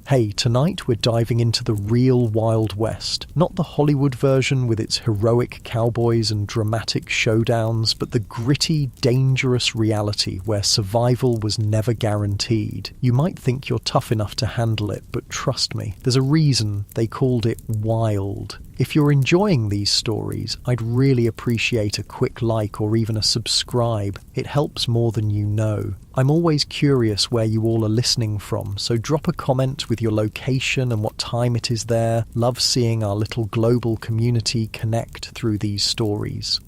Hey, tonight we're diving into the real Wild West. Not the Hollywood version with its heroic cowboys and dramatic showdowns, but the gritty, dangerous reality where survival was never guaranteed. You might think you're tough enough to handle it, but trust me, there's a reason they called it wild. If you're enjoying these stories, I'd really appreciate a quick like or even a subscribe. It helps more than you know. I'm always curious where you all are listening from, so drop a comment with your location and what time it is there. Love seeing our little global community connect through these stories.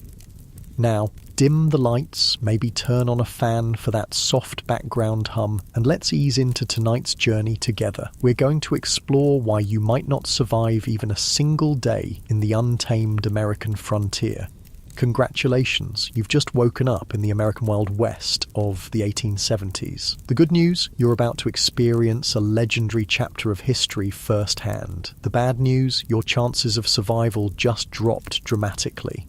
Now, dim the lights, maybe turn on a fan for that soft background hum, and let's ease into tonight's journey together. We're going to explore why you might not survive even a single day in the untamed American frontier. Congratulations, you've just woken up in the American Wild West of the 1870s. The good news, you're about to experience a legendary chapter of history firsthand. The bad news, your chances of survival just dropped dramatically.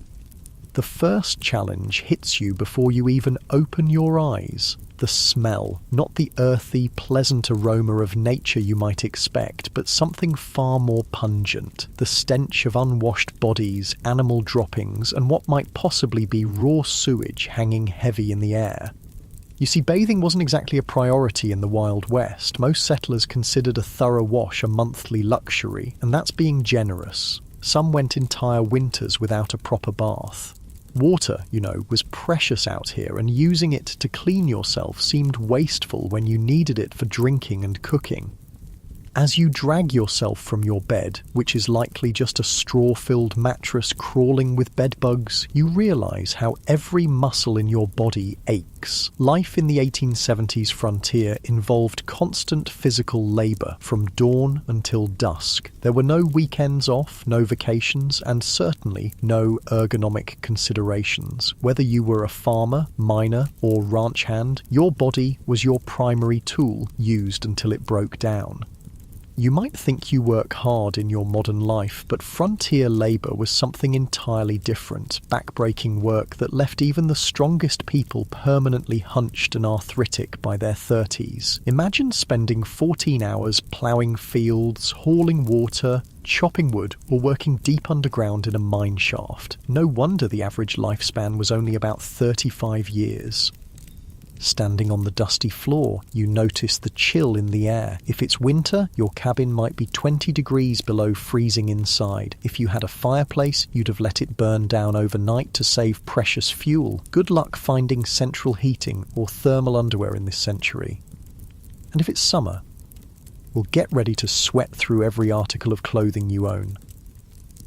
The first challenge hits you before you even open your eyes. The smell, not the earthy, pleasant aroma of nature you might expect, but something far more pungent. The stench of unwashed bodies, animal droppings, and what might possibly be raw sewage hanging heavy in the air. You see, bathing wasn't exactly a priority in the Wild West. Most settlers considered a thorough wash a monthly luxury, and that's being generous. Some went entire winters without a proper bath. Water, was precious out here, and using it to clean yourself seemed wasteful when you needed it for drinking and cooking. As you drag yourself from your bed, which is likely just a straw-filled mattress crawling with bedbugs, you realise how every muscle in your body aches. Life in the 1870s frontier involved constant physical labour from dawn until dusk. There were no weekends off, no vacations, and certainly no ergonomic considerations. Whether you were a farmer, miner, or ranch hand, your body was your primary tool, used until it broke down. You might think you work hard in your modern life, but frontier labour was something entirely different, backbreaking work that left even the strongest people permanently hunched and arthritic by their 30s. Imagine spending 14 hours ploughing fields, hauling water, chopping wood, or working deep underground in a mine shaft. No wonder the average lifespan was only about 35 years. Standing on the dusty floor, you notice the chill in the air. If it's winter, your cabin might be 20 degrees below freezing inside. If you had a fireplace, you'd have let it burn down overnight to save precious fuel. Good luck finding central heating or thermal underwear in this century. And if it's summer, well, get ready to sweat through every article of clothing you own.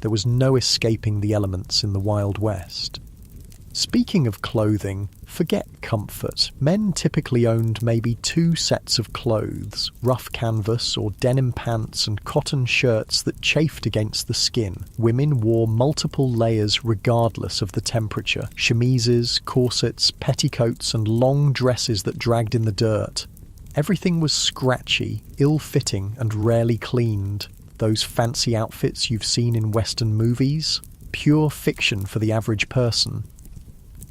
There was no escaping the elements in the Wild West. Speaking of clothing, forget comfort. Men typically owned maybe 2 sets of clothes, rough canvas or denim pants and cotton shirts that chafed against the skin. Women wore multiple layers regardless of the temperature. Chemises, corsets, petticoats and long dresses that dragged in the dirt. Everything was scratchy, ill-fitting and rarely cleaned. Those fancy outfits you've seen in Western movies? Pure fiction for the average person.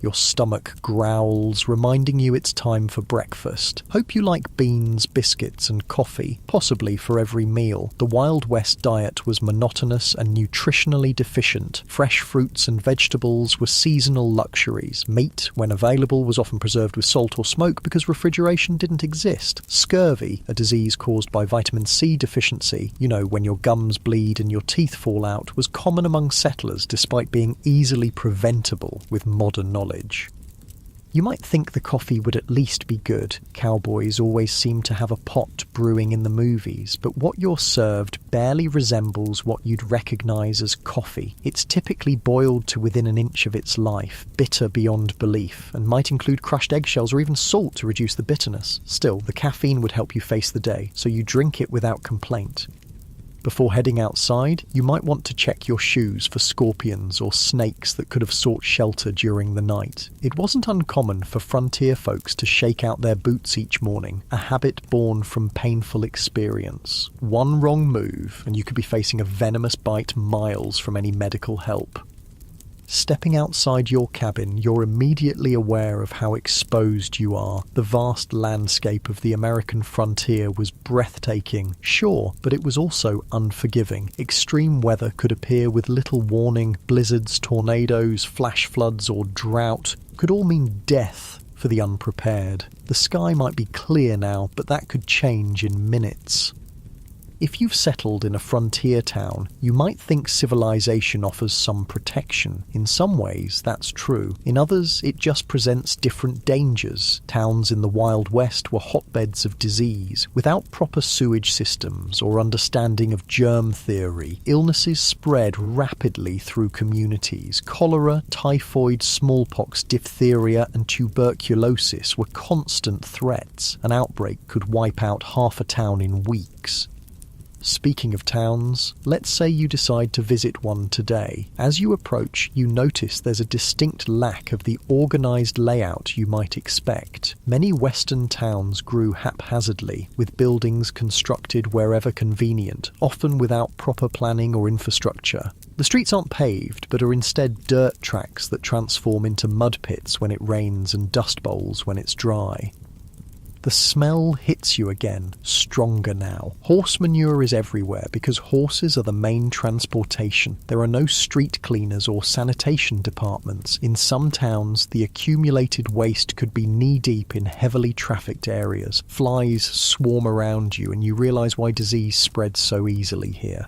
Your stomach growls, reminding you it's time for breakfast. Hope you like beans, biscuits and coffee, possibly for every meal. The Wild West diet was monotonous and nutritionally deficient. Fresh fruits and vegetables were seasonal luxuries. Meat, when available, was often preserved with salt or smoke because refrigeration didn't exist. Scurvy, a disease caused by vitamin C deficiency, when your gums bleed and your teeth fall out, was common among settlers despite being easily preventable with modern knowledge. You might think the coffee would at least be good. Cowboys always seem to have a pot brewing in the movies, but what you're served barely resembles what you'd recognise as coffee. It's typically boiled to within an inch of its life, bitter beyond belief, and might include crushed eggshells or even salt to reduce the bitterness. Still, the caffeine would help you face the day, so you drink it without complaint. Before heading outside, you might want to check your shoes for scorpions or snakes that could have sought shelter during the night. It wasn't uncommon for frontier folks to shake out their boots each morning, a habit born from painful experience. One wrong move, and you could be facing a venomous bite miles from any medical help. Stepping outside your cabin, you're immediately aware of how exposed you are. The vast landscape of the American frontier was breathtaking, sure, but it was also unforgiving. Extreme weather could appear with little warning. Blizzards, tornadoes, flash floods, or drought could all mean death for the unprepared. The sky might be clear now, but that could change in minutes. If you've settled in a frontier town, you might think civilization offers some protection. In some ways, that's true. In others, it just presents different dangers. Towns in the Wild West were hotbeds of disease. Without proper sewage systems or understanding of germ theory, illnesses spread rapidly through communities. Cholera, typhoid, smallpox, diphtheria, and tuberculosis were constant threats. An outbreak could wipe out half a town in weeks. Speaking of towns, let's say you decide to visit one today. As you approach, you notice there's a distinct lack of the organised layout you might expect. Many Western towns grew haphazardly, with buildings constructed wherever convenient, often without proper planning or infrastructure. The streets aren't paved, but are instead dirt tracks that transform into mud pits when it rains and dust bowls when it's dry. The smell hits you again, stronger now. Horse manure is everywhere because horses are the main transportation. There are no street cleaners or sanitation departments. In some towns, the accumulated waste could be knee-deep in heavily trafficked areas. Flies swarm around you and you realise why disease spreads so easily here.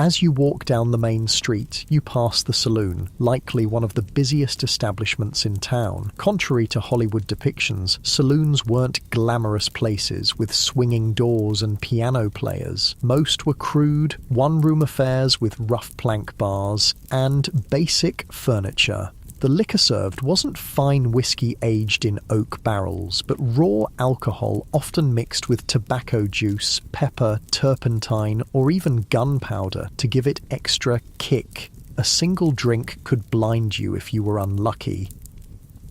As you walk down the main street, you pass the saloon, likely one of the busiest establishments in town. Contrary to Hollywood depictions, saloons weren't glamorous places with swinging doors and piano players. Most were crude, one-room affairs with rough plank bars and basic furniture. The liquor served wasn't fine whiskey aged in oak barrels, but raw alcohol often mixed with tobacco juice, pepper, turpentine, or even gunpowder to give it extra kick. A single drink could blind you if you were unlucky.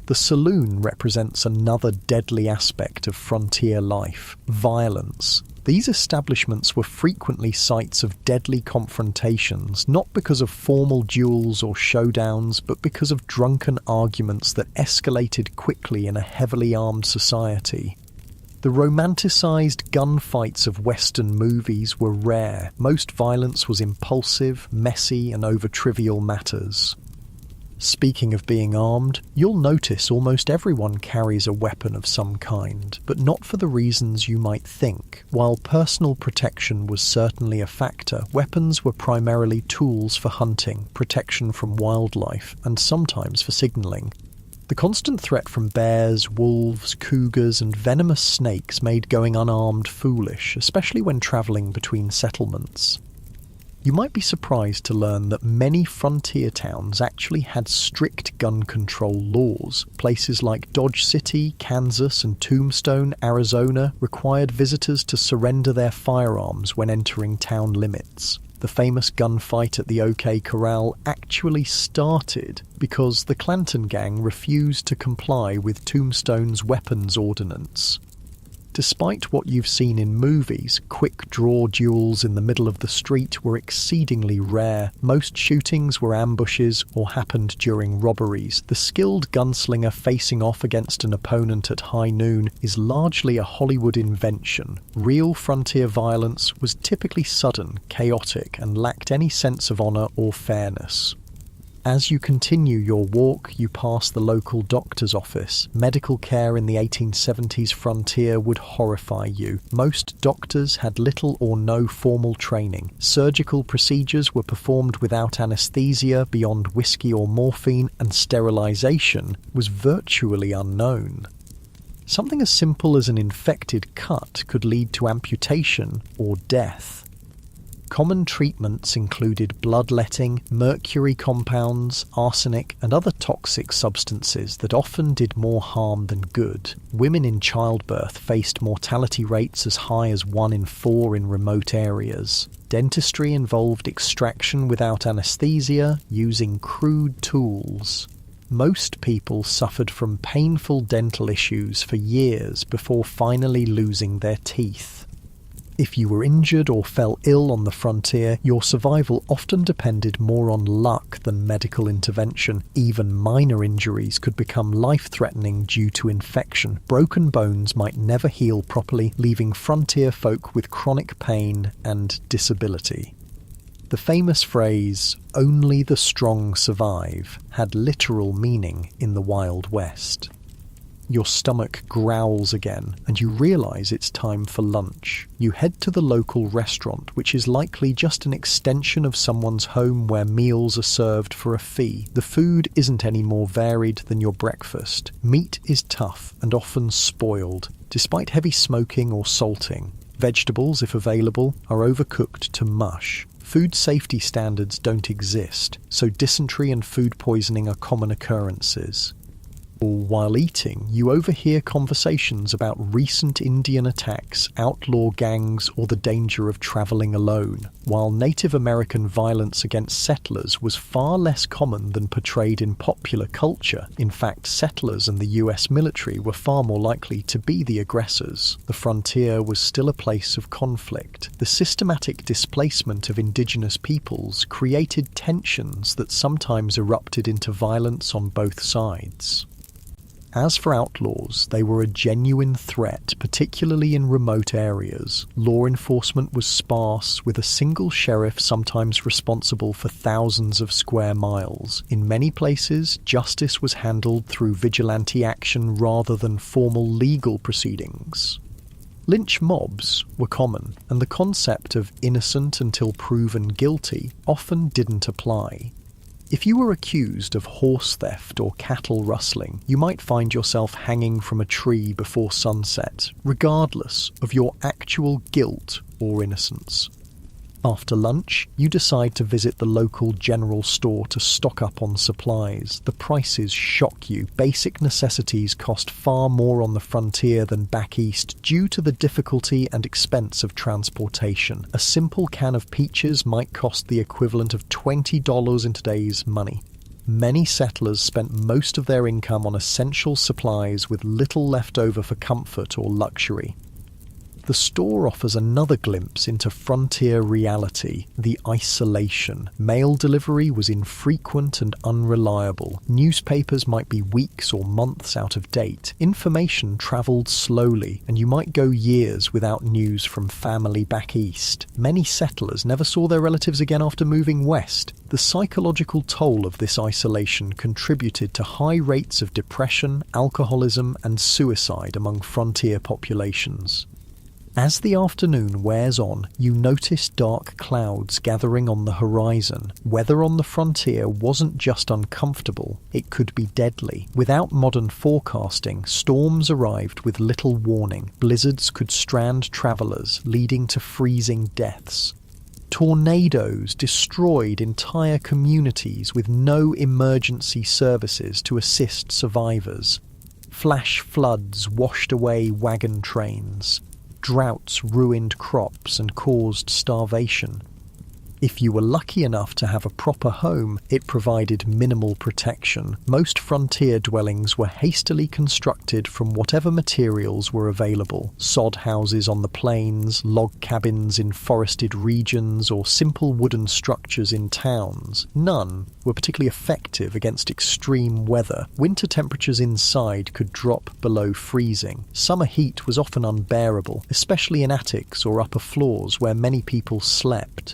The saloon represents another deadly aspect of frontier life: violence. These establishments were frequently sites of deadly confrontations, not because of formal duels or showdowns, but because of drunken arguments that escalated quickly in a heavily armed society. The romanticised gunfights of Western movies were rare. Most violence was impulsive, messy, and over trivial matters. Speaking of being armed, you'll notice almost everyone carries a weapon of some kind, but not for the reasons you might think. While personal protection was certainly a factor, weapons were primarily tools for hunting, protection from wildlife, and sometimes for signalling. The constant threat from bears, wolves, cougars, and venomous snakes made going unarmed foolish, especially when travelling between settlements. You might be surprised to learn that many frontier towns actually had strict gun control laws. Places like Dodge City, Kansas, and Tombstone, Arizona required visitors to surrender their firearms when entering town limits. The famous gunfight at the OK Corral actually started because the Clanton gang refused to comply with Tombstone's weapons ordinance. Despite what you've seen in movies, quick-draw duels in the middle of the street were exceedingly rare. Most shootings were ambushes or happened during robberies. The skilled gunslinger facing off against an opponent at high noon is largely a Hollywood invention. Real frontier violence was typically sudden, chaotic, and lacked any sense of honour or fairness. As you continue your walk, you pass the local doctor's office. Medical care in the 1870s frontier would horrify you. Most doctors had little or no formal training. Surgical procedures were performed without anaesthesia beyond whiskey or morphine, and sterilisation was virtually unknown. Something as simple as an infected cut could lead to amputation or death. Common treatments included bloodletting, mercury compounds, arsenic, and other toxic substances that often did more harm than good. Women in childbirth faced mortality rates as high as 1 in 4 in remote areas. Dentistry involved extraction without anesthesia, using crude tools. Most people suffered from painful dental issues for years before finally losing their teeth. If you were injured or fell ill on the frontier, your survival often depended more on luck than medical intervention. Even minor injuries could become life-threatening due to infection. Broken bones might never heal properly, leaving frontier folk with chronic pain and disability. The famous phrase, "only the strong survive," had literal meaning in the Wild West. Your stomach growls again, and you realise it's time for lunch. You head to the local restaurant, which is likely just an extension of someone's home where meals are served for a fee. The food isn't any more varied than your breakfast. Meat is tough and often spoiled, despite heavy smoking or salting. Vegetables, if available, are overcooked to mush. Food safety standards don't exist, so dysentery and food poisoning are common occurrences. While eating, you overhear conversations about recent Indian attacks, outlaw gangs, or the danger of travelling alone, while Native American violence against settlers was far less common than portrayed in popular culture. In fact, settlers and the US military were far more likely to be the aggressors. The frontier was still a place of conflict. The systematic displacement of indigenous peoples created tensions that sometimes erupted into violence on both sides. As for outlaws, they were a genuine threat, particularly in remote areas. Law enforcement was sparse, with a single sheriff sometimes responsible for thousands of square miles. In many places, justice was handled through vigilante action rather than formal legal proceedings. Lynch mobs were common, and the concept of innocent until proven guilty often didn't apply. If you were accused of horse theft or cattle rustling, you might find yourself hanging from a tree before sunset, regardless of your actual guilt or innocence. After lunch, you decide to visit the local general store to stock up on supplies. The prices shock you. Basic necessities cost far more on the frontier than back east due to the difficulty and expense of transportation. A simple can of peaches might cost the equivalent of $20 in today's money. Many settlers spent most of their income on essential supplies with little left over for comfort or luxury. The store offers another glimpse into frontier reality, the isolation. Mail delivery was infrequent and unreliable. Newspapers might be weeks or months out of date. Information travelled slowly, and you might go years without news from family back east. Many settlers never saw their relatives again after moving west. The psychological toll of this isolation contributed to high rates of depression, alcoholism, and suicide among frontier populations. As the afternoon wears on, you notice dark clouds gathering on the horizon. Weather on the frontier wasn't just uncomfortable, it could be deadly. Without modern forecasting, storms arrived with little warning. Blizzards could strand travellers, leading to freezing deaths. Tornadoes destroyed entire communities with no emergency services to assist survivors. Flash floods washed away wagon trains. Droughts ruined crops and caused starvation. If you were lucky enough to have a proper home, it provided minimal protection. Most frontier dwellings were hastily constructed from whatever materials were available. Sod houses on the plains, log cabins in forested regions, or simple wooden structures in towns. None were particularly effective against extreme weather. Winter temperatures inside could drop below freezing. Summer heat was often unbearable, especially in attics or upper floors where many people slept.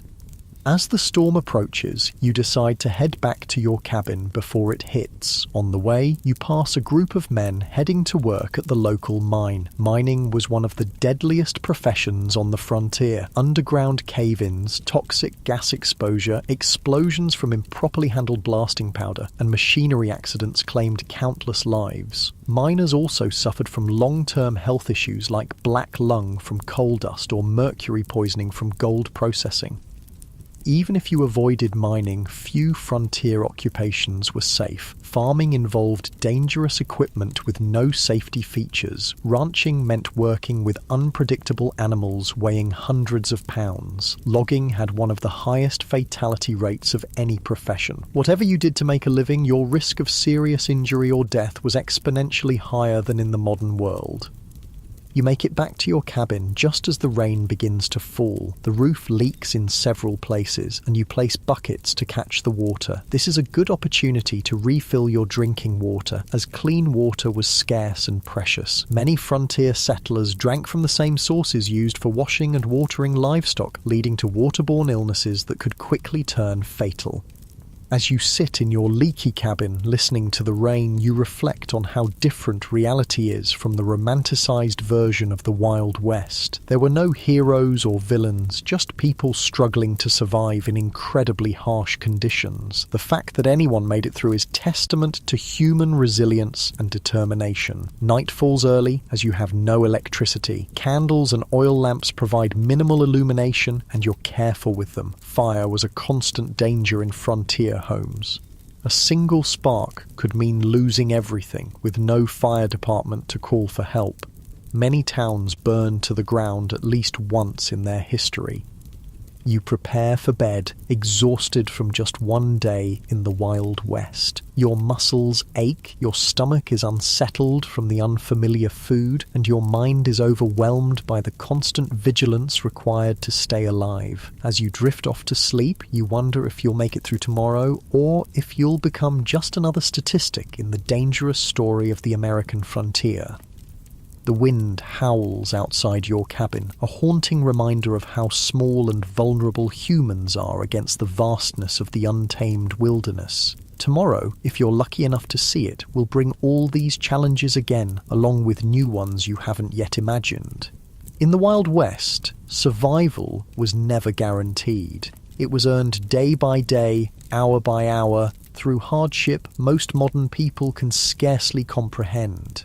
As the storm approaches, you decide to head back to your cabin before it hits. On the way, you pass a group of men heading to work at the local mine. Mining was one of the deadliest professions on the frontier. Underground cave-ins, toxic gas exposure, explosions from improperly handled blasting powder, and machinery accidents claimed countless lives. Miners also suffered from long-term health issues like black lung from coal dust or mercury poisoning from gold processing. Even if you avoided mining, few frontier occupations were safe. Farming involved dangerous equipment with no safety features. Ranching meant working with unpredictable animals weighing hundreds of pounds. Logging had one of the highest fatality rates of any profession. Whatever you did to make a living, your risk of serious injury or death was exponentially higher than in the modern world. You make it back to your cabin just as the rain begins to fall. The roof leaks in several places, and you place buckets to catch the water. This is a good opportunity to refill your drinking water, as clean water was scarce and precious. Many frontier settlers drank from the same sources used for washing and watering livestock, leading to waterborne illnesses that could quickly turn fatal. As you sit in your leaky cabin listening to the rain, you reflect on how different reality is from the romanticised version of the Wild West. There were no heroes or villains, just people struggling to survive in incredibly harsh conditions. The fact that anyone made it through is testament to human resilience and determination. Night falls early as you have no electricity. Candles and oil lamps provide minimal illumination, and you're careful with them. Fire was a constant danger in frontier homes. A single spark could mean losing everything, with no fire department to call for help. Many towns burned to the ground at least once in their history. You prepare for bed, exhausted from just one day in the Wild West. Your muscles ache, your stomach is unsettled from the unfamiliar food, and your mind is overwhelmed by the constant vigilance required to stay alive. As you drift off to sleep, you wonder if you'll make it through tomorrow, or if you'll become just another statistic in the dangerous story of the American frontier. The wind howls outside your cabin, a haunting reminder of how small and vulnerable humans are against the vastness of the untamed wilderness. Tomorrow, if you're lucky enough to see it, will bring all these challenges again, along with new ones you haven't yet imagined. In the Wild West, survival was never guaranteed. It was earned day by day, hour by hour, through hardship most modern people can scarcely comprehend.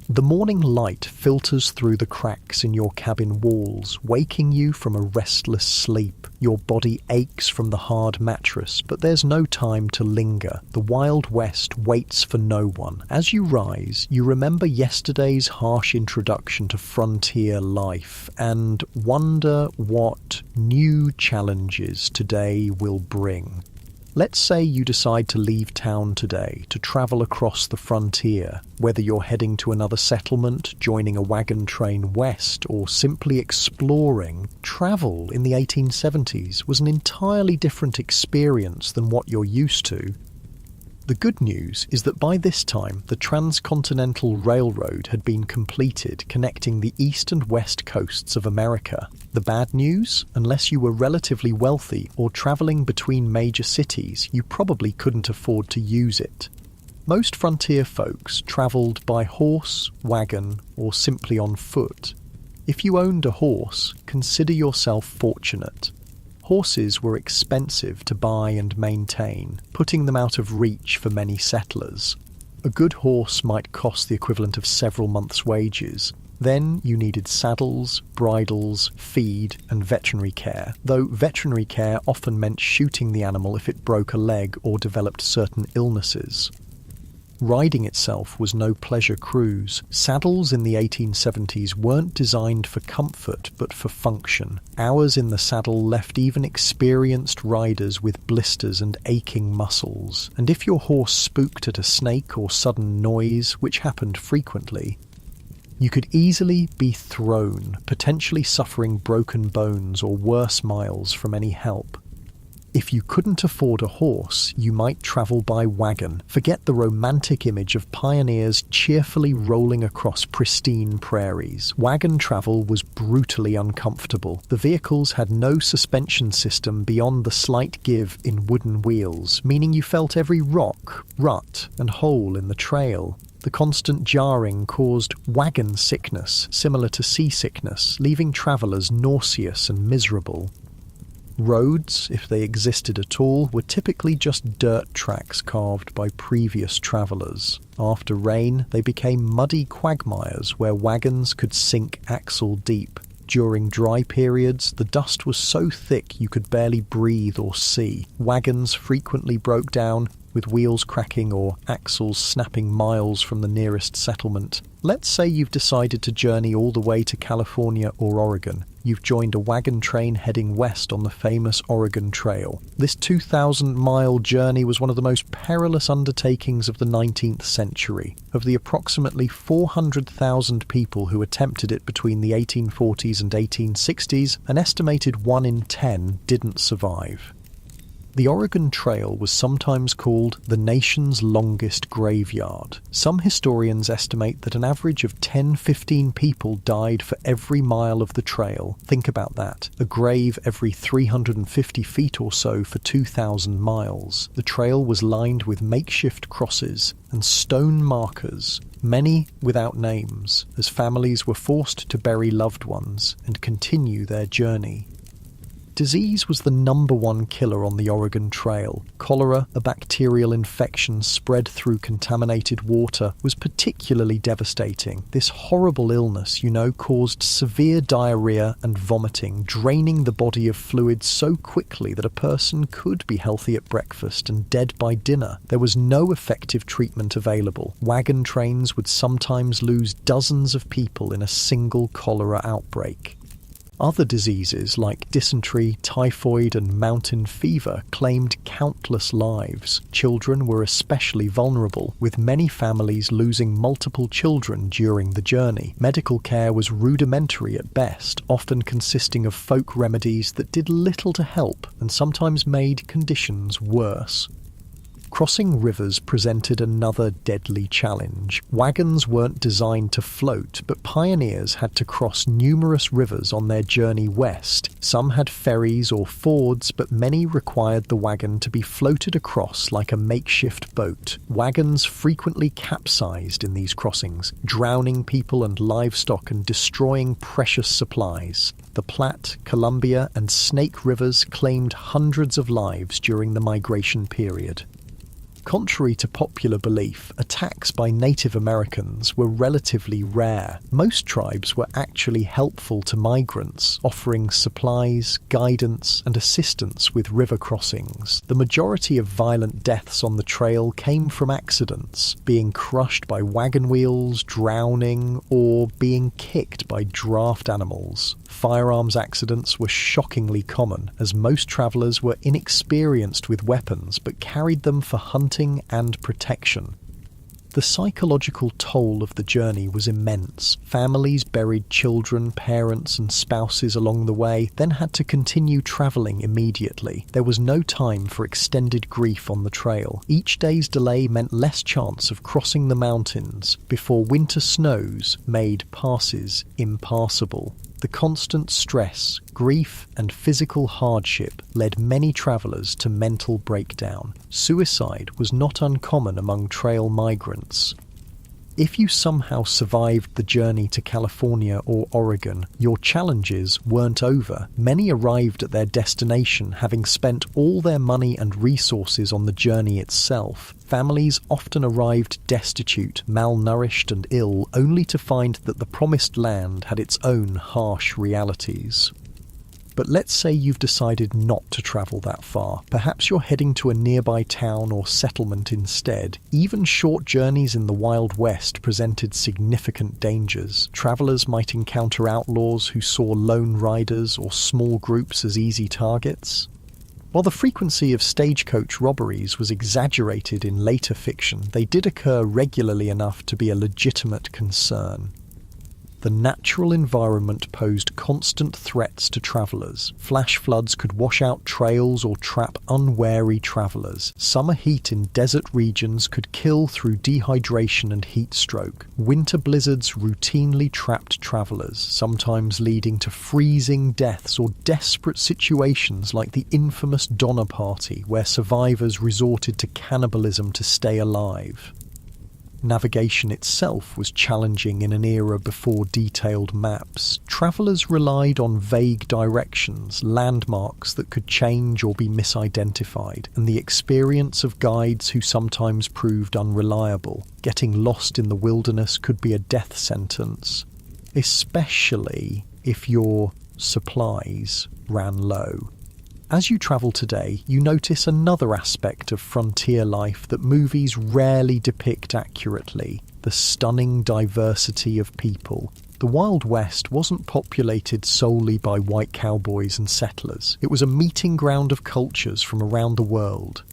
The morning light filters through the cracks in your cabin walls, waking you from a restless sleep. Your body aches from the hard mattress, but there's no time to linger. The Wild West waits for no one. As you rise, you remember yesterday's harsh introduction to frontier life and wonder what new challenges today will bring. Let's say you decide to leave town today to travel across the frontier. Whether you're heading to another settlement, joining a wagon train west, or simply exploring, travel in the 1870s was an entirely different experience than what you're used to. The good news is that by this time, the Transcontinental Railroad had been completed, connecting the east and west coasts of America. The bad news? Unless you were relatively wealthy or travelling between major cities, you probably couldn't afford to use it. Most frontier folks travelled by horse, wagon, or simply on foot. If you owned a horse, consider yourself fortunate. Horses were expensive to buy and maintain, putting them out of reach for many settlers. A good horse might cost the equivalent of several months' wages. Then you needed saddles, bridles, feed, and veterinary care, though veterinary care often meant shooting the animal if it broke a leg or developed certain illnesses. Riding itself was no pleasure cruise. Saddles in the 1870s weren't designed for comfort, but for function. Hours in the saddle left even experienced riders with blisters and aching muscles. And if your horse spooked at a snake or sudden noise, which happened frequently, you could easily be thrown, potentially suffering broken bones or worse miles from any help. If you couldn't afford a horse, you might travel by wagon. Forget the romantic image of pioneers cheerfully rolling across pristine prairies. Wagon travel was brutally uncomfortable. The vehicles had no suspension system beyond the slight give in wooden wheels, meaning you felt every rock, rut, and hole in the trail. The constant jarring caused wagon sickness, similar to seasickness, leaving travellers nauseous and miserable. Roads, if they existed at all, were typically just dirt tracks carved by previous travellers. After rain, they became muddy quagmires where wagons could sink axle deep. During dry periods, the dust was so thick you could barely breathe or see. Wagons frequently broke down, with wheels cracking or axles snapping miles from the nearest settlement. Let's say you've decided to journey all the way to California or Oregon. you've joined a wagon train heading west on the famous Oregon Trail. This 2,000-mile journey was one of the most perilous undertakings of the 19th century. Of the approximately 400,000 people who attempted it between the 1840s and 1860s, an estimated 1 in 10 didn't survive. The Oregon Trail was sometimes called the nation's longest graveyard. Some historians estimate that an average of 10-15 people died for every mile of the trail. Think about that. A grave every 350 feet or so for 2,000 miles. The trail was lined with makeshift crosses and stone markers, many without names, as families were forced to bury loved ones and continue their journey. Disease was the #1 killer on the Oregon Trail. Cholera, a bacterial infection spread through contaminated water, was particularly devastating. This horrible illness, caused severe diarrhea and vomiting, draining the body of fluid so quickly that a person could be healthy at breakfast and dead by dinner. There was no effective treatment available. Wagon trains would sometimes lose dozens of people in a single cholera outbreak. Other diseases like dysentery, typhoid, and mountain fever claimed countless lives. Children were especially vulnerable, with many families losing multiple children during the journey. Medical care was rudimentary at best, often consisting of folk remedies that did little to help and sometimes made conditions worse. Crossing rivers presented another deadly challenge. Wagons weren't designed to float, but pioneers had to cross numerous rivers on their journey west. Some had ferries or fords, but many required the wagon to be floated across like a makeshift boat. Wagons frequently capsized in these crossings, drowning people and livestock and destroying precious supplies. The Platte, Columbia, and Snake Rivers claimed hundreds of lives during the migration period. Contrary to popular belief, attacks by Native Americans were relatively rare. Most tribes were actually helpful to migrants, offering supplies, guidance, and assistance with river crossings. The majority of violent deaths on the trail came from accidents, being crushed by wagon wheels, drowning, or being kicked by draft animals. Firearms accidents were shockingly common, as most travelers were inexperienced with weapons but carried them for hunting and protection. The psychological toll of the journey was immense. Families buried children, parents, and spouses along the way, then had to continue travelling immediately. There was no time for extended grief on the trail. Each day's delay meant less chance of crossing the mountains before winter snows made passes impassable. The constant stress, grief, and physical hardship led many travellers to mental breakdown. Suicide was not uncommon among trail migrants. If you somehow survived the journey to California or Oregon, your challenges weren't over. Many arrived at their destination having spent all their money and resources on the journey itself. Families often arrived destitute, malnourished, and ill, only to find that the promised land had its own harsh realities. But let's say you've decided not to travel that far. Perhaps you're heading to a nearby town or settlement instead. Even short journeys in the Wild West presented significant dangers. Travelers might encounter outlaws who saw lone riders or small groups as easy targets. While the frequency of stagecoach robberies was exaggerated in later fiction, they did occur regularly enough to be a legitimate concern. The natural environment posed constant threats to travellers. Flash floods could wash out trails or trap unwary travellers. Summer heat in desert regions could kill through dehydration and heat stroke. Winter blizzards routinely trapped travellers, sometimes leading to freezing deaths or desperate situations like the infamous Donner Party, where survivors resorted to cannibalism to stay alive. Navigation itself was challenging in an era before detailed maps. Travellers relied on vague directions, landmarks that could change or be misidentified, and the experience of guides who sometimes proved unreliable. Getting lost in the wilderness could be a death sentence, especially if your supplies ran low. As you travel today, you notice another aspect of frontier life that movies rarely depict accurately: the stunning diversity of people. The Wild West wasn't populated solely by white cowboys and settlers. It was a meeting ground of cultures from around the world.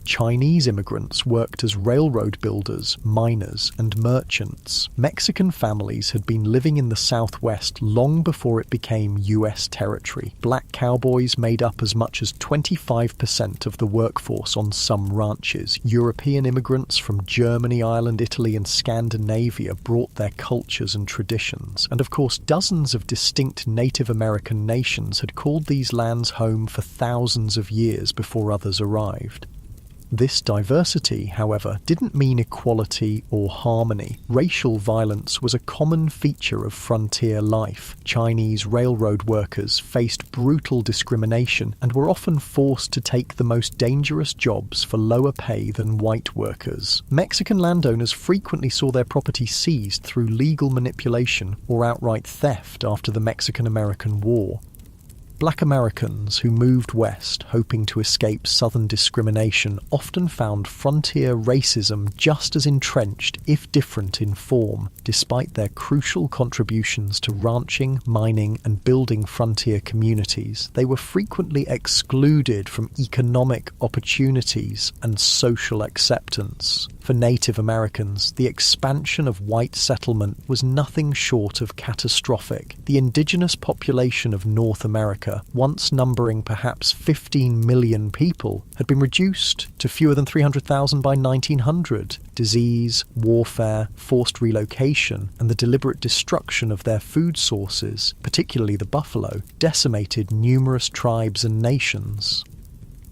Chinese immigrants worked as railroad builders, miners, and merchants. Mexican families had been living in the Southwest long before it became US territory. Black cowboys made up as much as 25% of the workforce on some ranches. European immigrants from Germany, Ireland, Italy, and Scandinavia brought their cultures and traditions. And of course, dozens of distinct Native American nations had called these lands home for thousands of years before others arrived. This diversity, however, didn't mean equality or harmony. Racial violence was a common feature of frontier life. Chinese railroad workers faced brutal discrimination and were often forced to take the most dangerous jobs for lower pay than white workers. Mexican landowners frequently saw their property seized through legal manipulation or outright theft after the Mexican-American War. Black Americans who moved west hoping to escape Southern discrimination often found frontier racism just as entrenched, if different in form. Despite their crucial contributions to ranching, mining, and building frontier communities, they were frequently excluded from economic opportunities and social acceptance. For Native Americans, the expansion of white settlement was nothing short of catastrophic. The indigenous population of North America, once numbering perhaps 15 million people, had been reduced to fewer than 300,000 by 1900. Disease, warfare, forced relocation, and the deliberate destruction of their food sources, particularly the buffalo, decimated numerous tribes and nations.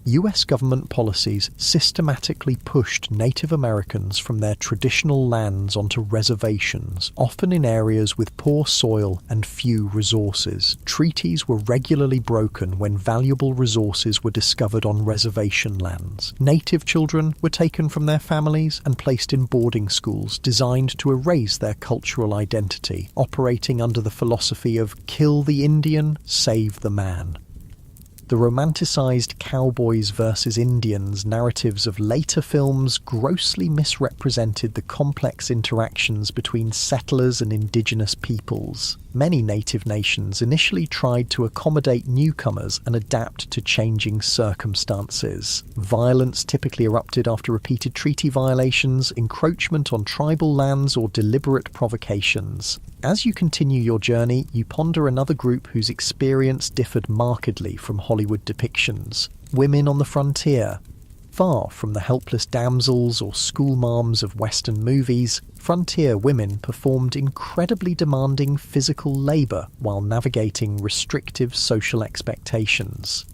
US government policies systematically pushed Native Americans from their traditional lands onto reservations, often in areas with poor soil and few resources. Treaties were regularly broken when valuable resources were discovered on reservation lands. Native children were taken from their families and placed in boarding schools designed to erase their cultural identity, operating under the philosophy of "kill the Indian, save the man." The romanticized cowboys versus Indians narratives of later films grossly misrepresented the complex interactions between settlers and indigenous peoples. Many native nations initially tried to accommodate newcomers and adapt to changing circumstances. Violence typically erupted after repeated treaty violations, encroachment on tribal lands, or deliberate provocations. As you continue your journey, you ponder another group whose experience differed markedly from Hollywood depictions: women on the frontier. Far from the helpless damsels or schoolmarms of Western movies, frontier women performed incredibly demanding physical labour while navigating restrictive social expectations.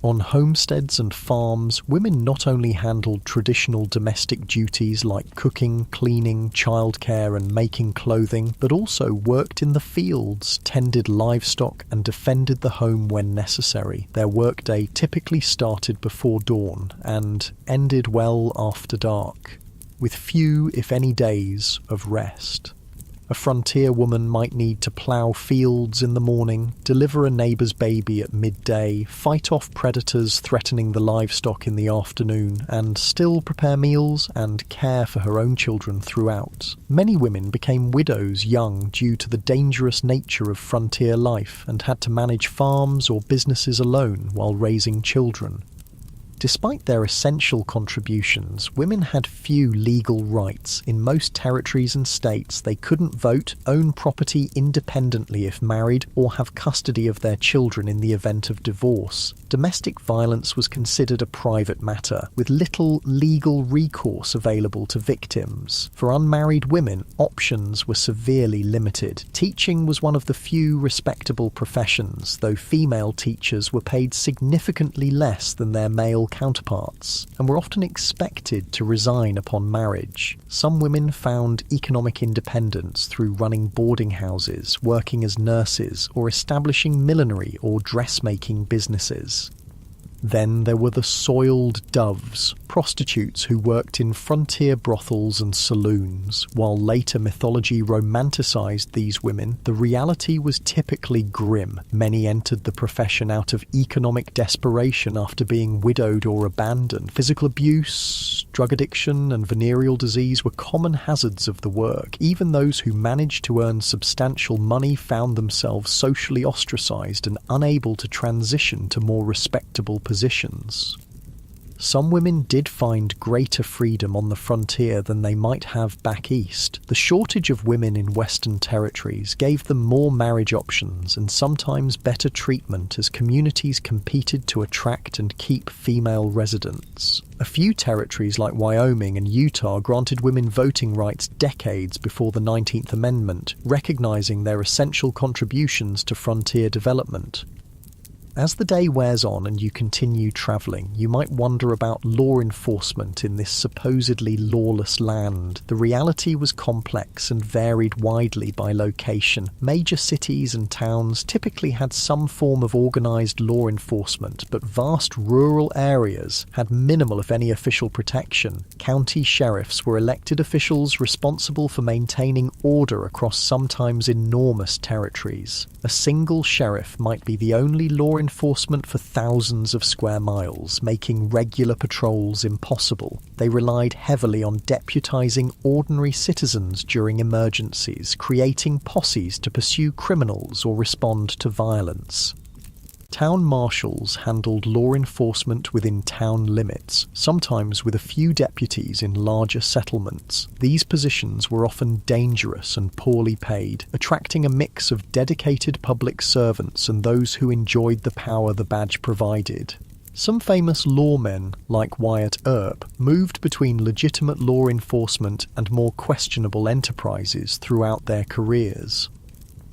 On homesteads and farms, women not only handled traditional domestic duties like cooking, cleaning, childcare, and making clothing, but also worked in the fields, tended livestock, and defended the home when necessary. Their workday typically started before dawn and ended well after dark, with few, if any, days of rest. A frontier woman might need to plough fields in the morning, deliver a neighbour's baby at midday, fight off predators threatening the livestock in the afternoon, and still prepare meals and care for her own children throughout. Many women became widows young due to the dangerous nature of frontier life and had to manage farms or businesses alone while raising children. Despite their essential contributions, women had few legal rights. In most territories and states, they couldn't vote, own property independently if married, or have custody of their children in the event of divorce. Domestic violence was considered a private matter, with little legal recourse available to victims. For unmarried women, options were severely limited. Teaching was one of the few respectable professions, though female teachers were paid significantly less than their male counterparts, and were often expected to resign upon marriage. Some women found economic independence through running boarding houses, working as nurses, or establishing millinery or dressmaking businesses. Then there were the soiled doves, prostitutes who worked in frontier brothels and saloons. While later mythology romanticized these women, the reality was typically grim. Many entered the profession out of economic desperation after being widowed or abandoned. Physical abuse, drug addiction, and venereal disease were common hazards of the work. Even those who managed to earn substantial money found themselves socially ostracized and unable to transition to more respectable positions. Some women did find greater freedom on the frontier than they might have back east. The shortage of women in Western territories gave them more marriage options and sometimes better treatment as communities competed to attract and keep female residents. A few territories like Wyoming and Utah granted women voting rights decades before the 19th Amendment, recognizing their essential contributions to frontier development. As the day wears on and you continue travelling, you might wonder about law enforcement in this supposedly lawless land. The reality was complex and varied widely by location. Major cities and towns typically had some form of organised law enforcement, but vast rural areas had minimal, if any, official protection. County sheriffs were elected officials responsible for maintaining order across sometimes enormous territories. A single sheriff might be the only law enforcement for thousands of square miles, making regular patrols impossible. They relied heavily on deputizing ordinary citizens during emergencies, creating posses to pursue criminals or respond to violence. Town marshals handled law enforcement within town limits, sometimes with a few deputies in larger settlements. These positions were often dangerous and poorly paid, attracting a mix of dedicated public servants and those who enjoyed the power the badge provided. Some famous lawmen, like Wyatt Earp, moved between legitimate law enforcement and more questionable enterprises throughout their careers.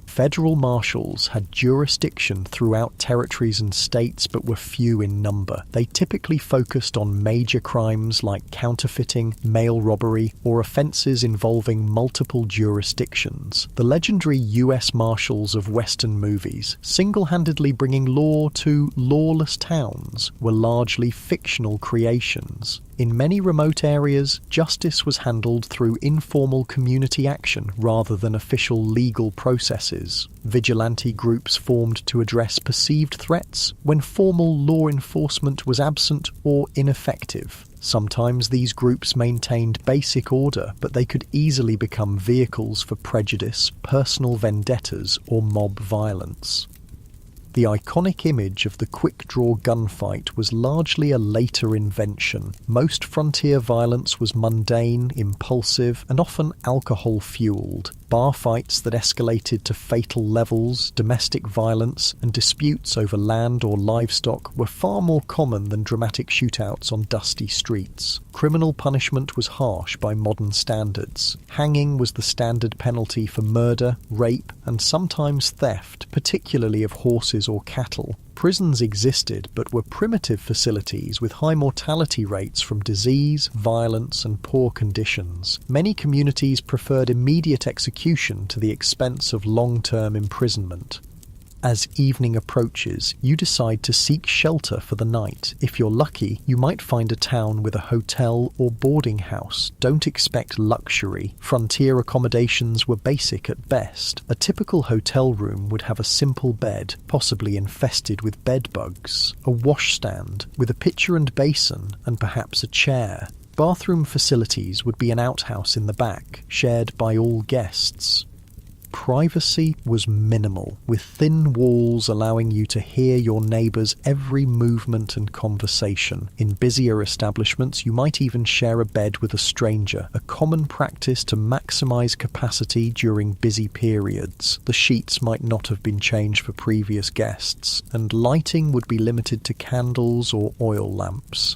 Federal marshals had jurisdiction throughout territories and states but were few in number. They typically focused on major crimes like counterfeiting, mail robbery, or offences involving multiple jurisdictions. The legendary US Marshals of Western movies, single-handedly bringing law to lawless towns, were largely fictional creations. In many remote areas, justice was handled through informal community action rather than official legal processes. Vigilante groups formed to address perceived threats when formal law enforcement was absent or ineffective. Sometimes these groups maintained basic order, but they could easily become vehicles for prejudice, personal vendettas, or mob violence. The iconic image of the quick-draw gunfight was largely a later invention. Most frontier violence was mundane, impulsive, and often alcohol-fueled. Bar fights that escalated to fatal levels, domestic violence, and disputes over land or livestock were far more common than dramatic shootouts on dusty streets. Criminal punishment was harsh by modern standards. Hanging was the standard penalty for murder, rape, and sometimes theft, particularly of horses or cattle. Prisons existed, but were primitive facilities with high mortality rates from disease, violence, and poor conditions. Many communities preferred immediate execution to the expense of long-term imprisonment. As evening approaches, you decide to seek shelter for the night. If you're lucky, you might find a town with a hotel or boarding house. Don't expect luxury. Frontier accommodations were basic at best. A typical hotel room would have a simple bed, possibly infested with bed bugs, a washstand with a pitcher and basin, and perhaps a chair. Bathroom facilities would be an outhouse in the back, shared by all guests. Privacy was minimal, with thin walls allowing you to hear your neighbours' every movement and conversation. In busier establishments, you might even share a bed with a stranger, a common practice to maximise capacity during busy periods. The sheets might not have been changed for previous guests, and lighting would be limited to candles or oil lamps.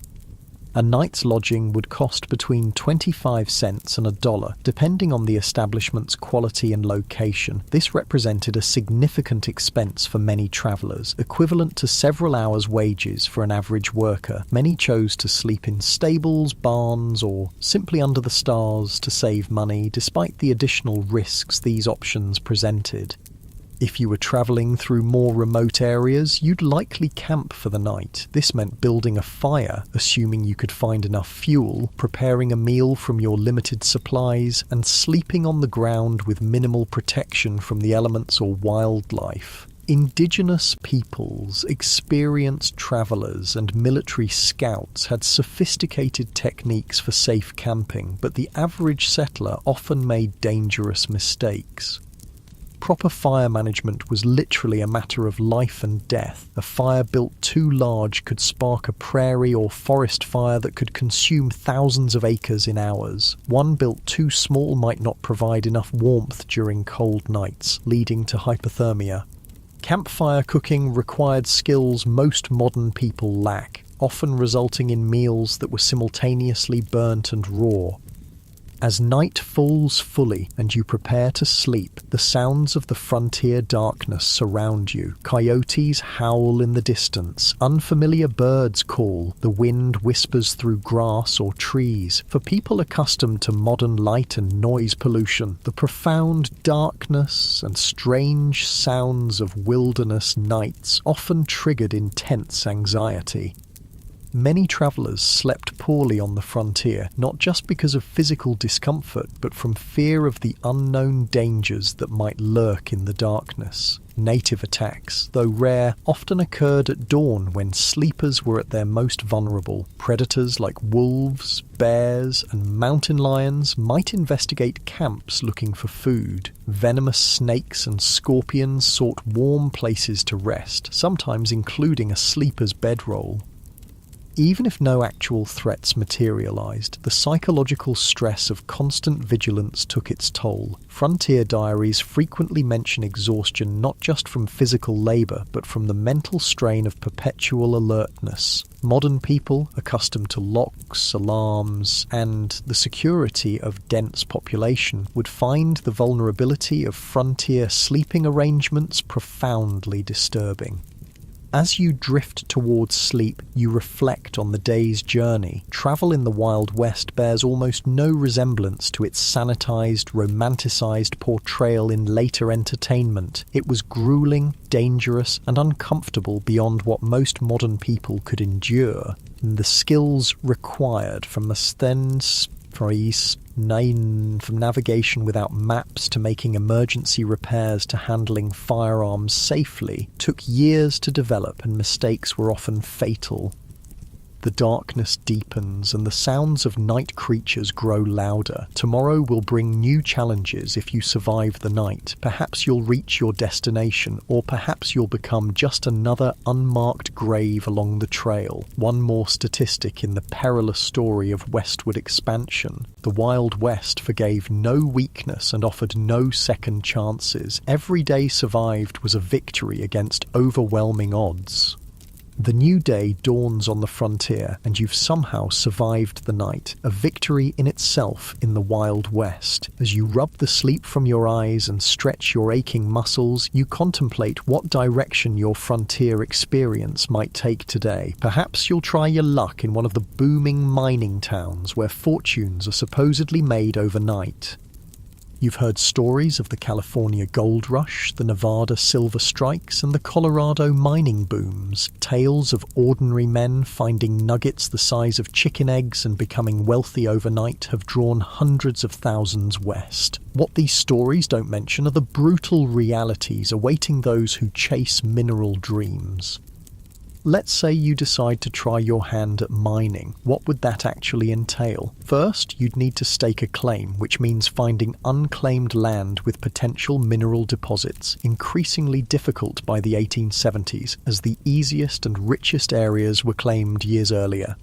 A night's lodging would cost between 25 cents and $1, depending on the establishment's quality and location. This represented a significant expense for many travellers, equivalent to several hours' wages for an average worker. Many chose to sleep in stables, barns, or simply under the stars to save money, despite the additional risks these options presented. If you were travelling through more remote areas, you'd likely camp for the night. This meant building a fire, assuming you could find enough fuel, preparing a meal from your limited supplies, and sleeping on the ground with minimal protection from the elements or wildlife. Indigenous peoples, experienced travellers, and military scouts had sophisticated techniques for safe camping, but the average settler often made dangerous mistakes. Proper fire management was literally a matter of life and death. A fire built too large could spark a prairie or forest fire that could consume thousands of acres in hours. One built too small might not provide enough warmth during cold nights, leading to hypothermia. Campfire cooking required skills most modern people lack, often resulting in meals that were simultaneously burnt and raw. As night falls fully and you prepare to sleep, the sounds of the frontier darkness surround you. Coyotes howl in the distance, unfamiliar birds call, the wind whispers through grass or trees. For people accustomed to modern light and noise pollution, the profound darkness and strange sounds of wilderness nights often triggered intense anxiety. Many travellers slept poorly on the frontier, not just because of physical discomfort, but from fear of the unknown dangers that might lurk in the darkness. Native attacks, though rare, often occurred at dawn when sleepers were at their most vulnerable. Predators like wolves, bears, and mountain lions might investigate camps looking for food. Venomous snakes and scorpions sought warm places to rest, sometimes including a sleeper's bedroll. Even if no actual threats materialized, the psychological stress of constant vigilance took its toll. Frontier diaries frequently mention exhaustion not just from physical labor, but from the mental strain of perpetual alertness. Modern people, accustomed to locks, alarms, and the security of dense population, would find the vulnerability of frontier sleeping arrangements profoundly disturbing. As you drift towards sleep, you reflect on the day's journey. Travel in the Wild West bears almost no resemblance to its sanitized, romanticized portrayal in later entertainment. It was grueling, dangerous, and uncomfortable beyond what most modern people could endure. The skills required from navigation without maps to making emergency repairs to handling firearms safely took years to develop, and mistakes were often fatal. The darkness deepens and the sounds of night creatures grow louder. Tomorrow will bring new challenges if you survive the night. Perhaps you'll reach your destination, or perhaps you'll become just another unmarked grave along the trail. One more statistic in the perilous story of westward expansion. The Wild West forgave no weakness and offered no second chances. Every day survived was a victory against overwhelming odds. The new day dawns on the frontier, and you've somehow survived the night, a victory in itself in the Wild West. As you rub the sleep from your eyes and stretch your aching muscles, you contemplate what direction your frontier experience might take today. Perhaps you'll try your luck in one of the booming mining towns where fortunes are supposedly made overnight. You've heard stories of the California gold rush, the Nevada silver strikes, and the Colorado mining booms. Tales of ordinary men finding nuggets the size of chicken eggs and becoming wealthy overnight have drawn hundreds of thousands west. What these stories don't mention are the brutal realities awaiting those who chase mineral dreams. Let's say you decide to try your hand at mining. What would that actually entail? First, you'd need to stake a claim, which means finding unclaimed land with potential mineral deposits, increasingly difficult by the 1870s, as the easiest and richest areas were claimed years earlier.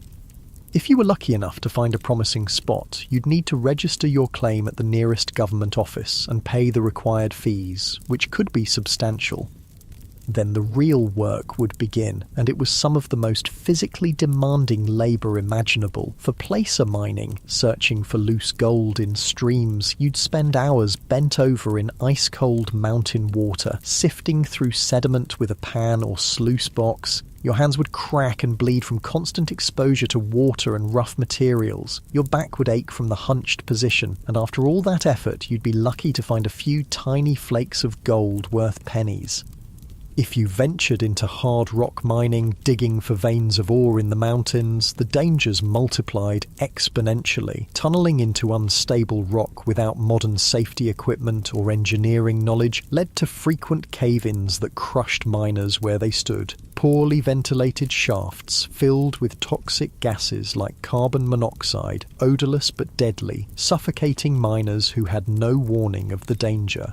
If you were lucky enough to find a promising spot, you'd need to register your claim at the nearest government office and pay the required fees, which could be substantial. Then the real work would begin, and it was some of the most physically demanding labour imaginable. For placer mining, searching for loose gold in streams, you'd spend hours bent over in ice-cold mountain water, sifting through sediment with a pan or sluice box. Your hands would crack and bleed from constant exposure to water and rough materials. Your back would ache from the hunched position, and after all that effort, you'd be lucky to find a few tiny flakes of gold worth pennies. If you ventured into hard rock mining, digging for veins of ore in the mountains, the dangers multiplied exponentially. Tunneling into unstable rock without modern safety equipment or engineering knowledge led to frequent cave-ins that crushed miners where they stood. Poorly ventilated shafts filled with toxic gases like carbon monoxide, odourless but deadly, suffocating miners who had no warning of the danger.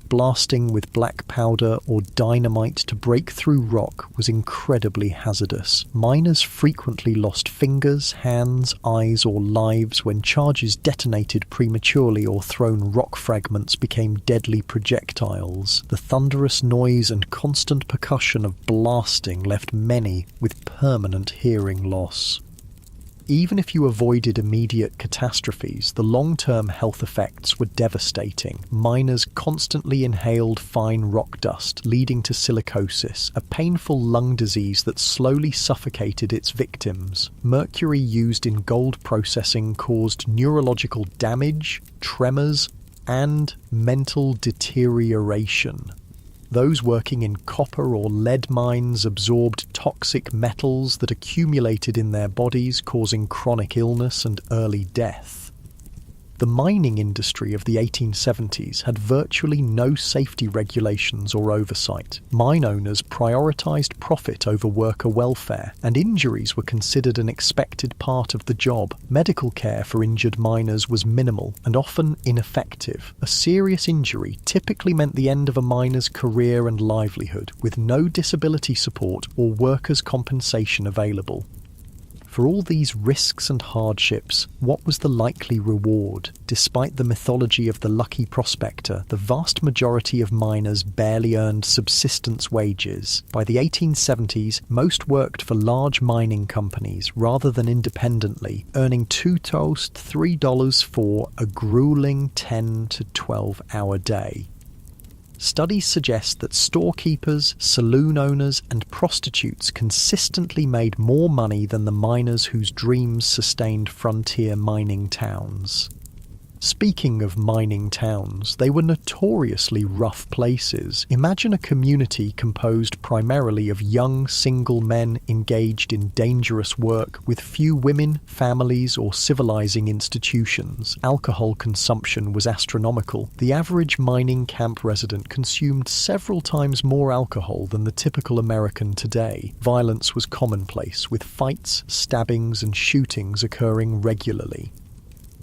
Blasting with black powder or dynamite to break through rock was incredibly hazardous. Miners frequently lost fingers, hands, eyes, or lives when charges detonated prematurely or thrown rock fragments became deadly projectiles. The thunderous noise and constant percussion of blasting left many with permanent hearing loss. Even if you avoided immediate catastrophes, the long-term health effects were devastating. Miners constantly inhaled fine rock dust, leading to silicosis, a painful lung disease that slowly suffocated its victims. Mercury used in gold processing caused neurological damage, tremors, and mental deterioration. Those working in copper or lead mines absorbed toxic metals that accumulated in their bodies, causing chronic illness and early death. The mining industry of the 1870s had virtually no safety regulations or oversight. Mine owners prioritized profit over worker welfare, and injuries were considered an expected part of the job. Medical care for injured miners was minimal and often ineffective. A serious injury typically meant the end of a miner's career and livelihood, with no disability support or workers' compensation available. For all these risks and hardships, what was the likely reward? Despite the mythology of the lucky prospector, the vast majority of miners barely earned subsistence wages. By the 1870s, most worked for large mining companies rather than independently, earning $2 to $3 for a grueling 10 to 12-hour day. Studies suggest that storekeepers, saloon owners, and prostitutes consistently made more money than the miners whose dreams sustained frontier mining towns. Speaking of mining towns, they were notoriously rough places. Imagine a community composed primarily of young single men engaged in dangerous work with few women, families, or civilizing institutions. Alcohol consumption was astronomical. The average mining camp resident consumed several times more alcohol than the typical American today. Violence was commonplace, with fights, stabbings, and shootings occurring regularly.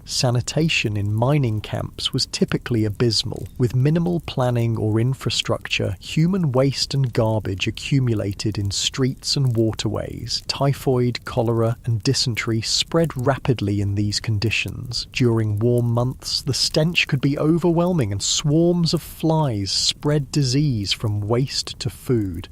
Sanitation in mining camps was typically abysmal. With minimal planning or infrastructure, human waste and garbage accumulated in streets and waterways. Typhoid, cholera, and dysentery spread rapidly in these conditions. During warm months, the stench could be overwhelming, and swarms of flies spread disease from waste to food.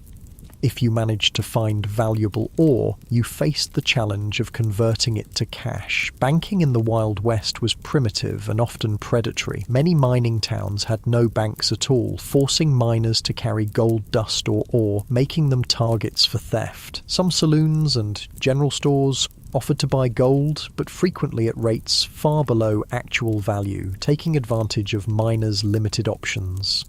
If you managed to find valuable ore, you faced the challenge of converting it to cash. Banking in the Wild West was primitive and often predatory. Many mining towns had no banks at all, forcing miners to carry gold dust or ore, making them targets for theft. Some saloons and general stores offered to buy gold, but frequently at rates far below actual value, taking advantage of miners' limited options.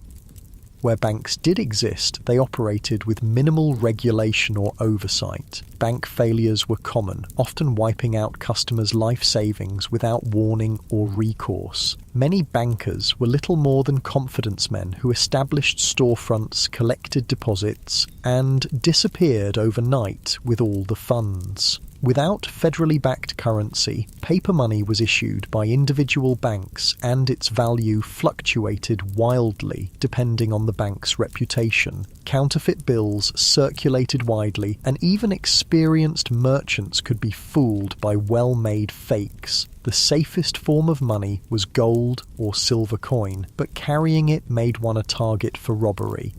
Where banks did exist, they operated with minimal regulation or oversight. Bank failures were common, often wiping out customers' life savings without warning or recourse. Many bankers were little more than confidence men who established storefronts, collected deposits, and disappeared overnight with all the funds. Without federally backed currency, paper money was issued by individual banks, and its value fluctuated wildly depending on the bank's reputation. Counterfeit bills circulated widely, and even experienced merchants could be fooled by well-made fakes. The safest form of money was gold or silver coin, but carrying it made one a target for robbery.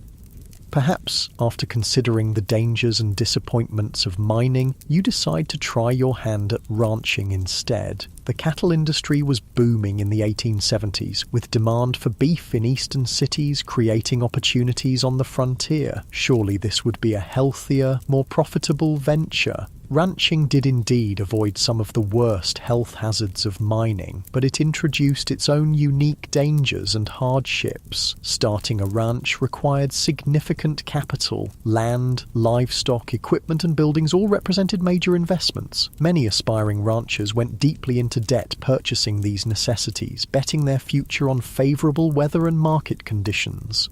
Perhaps, after considering the dangers and disappointments of mining, you decide to try your hand at ranching instead. The cattle industry was booming in the 1870s, with demand for beef in eastern cities creating opportunities on the frontier. Surely this would be a healthier, more profitable venture. Ranching did indeed avoid some of the worst health hazards of mining, but it introduced its own unique dangers and hardships. Starting a ranch required significant capital. Land, livestock, equipment and buildings all represented major investments. Many aspiring ranchers went deeply into debt purchasing these necessities, betting their future on favourable weather and market conditions.